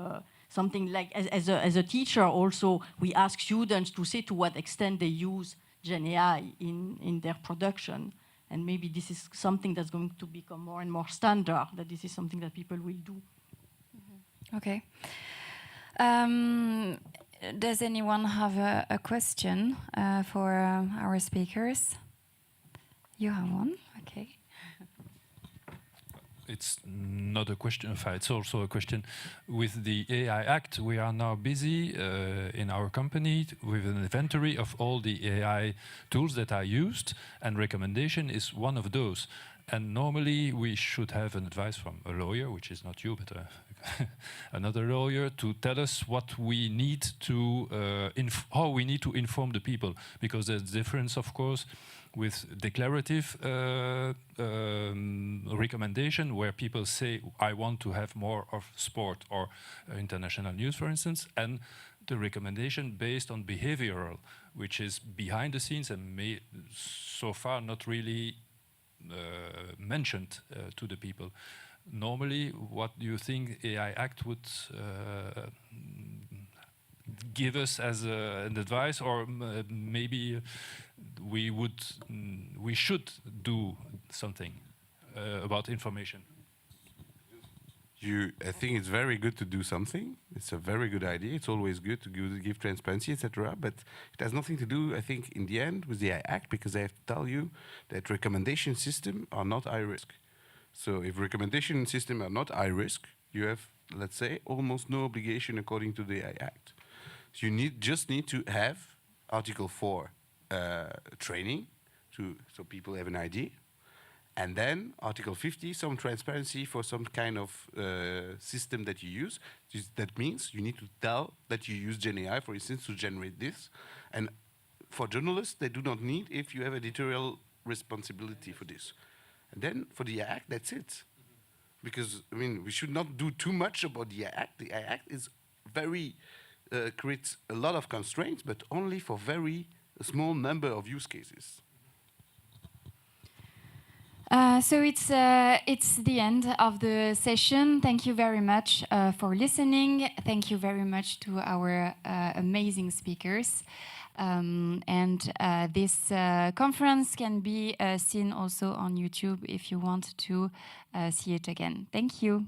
something like, as a teacher also, we ask students to say to what extent they use Gen AI in their production. And maybe this is something that's going to become more and more standard, that this is something that people will do. Mm-hmm. Okay. Does anyone have a question for our speakers? You have one? Okay. It's not a question, it's also a question. With the AI Act, we are now busy in our company with an inventory of all the AI tools that are used, and recommendation is one of those. And normally we should have an advice from a lawyer, which is not you, but another lawyer, to tell us what we need to, how we need to inform the people. Because there's a difference, of course, with declarative recommendation, where people say, I want to have more of sport or international news, for instance, and the recommendation based on behavioral, which is behind the scenes and may so far not really mentioned to the people. Normally, what do you think AI Act would give us as an advice, or maybe we should do something about information? I think it's very good to do something. It's a very good idea. It's always good to give transparency, etc. But it has nothing to do, I think, in the end, with the AI Act, because I have to tell you that recommendation systems are not high risk. So if recommendation systems are not high risk, you have, let's say, almost no obligation according to the AI Act. So you just need to have Article 4 training, so people have an idea. And then Article 50, some transparency for some kind of system that you use. That means you need to tell that you use Gen AI, for instance, to generate this. And for journalists, they do not need if you have editorial responsibility for this. And then for the Act, that's it. Because, I mean, we should not do too much about the Act. The Act is very, creates a lot of constraints, but only for very small number of use cases. So it's the end of the session. Thank you very much for listening. Thank you very much to our amazing speakers. And this conference can be seen also on YouTube if you want to see it again. Thank you.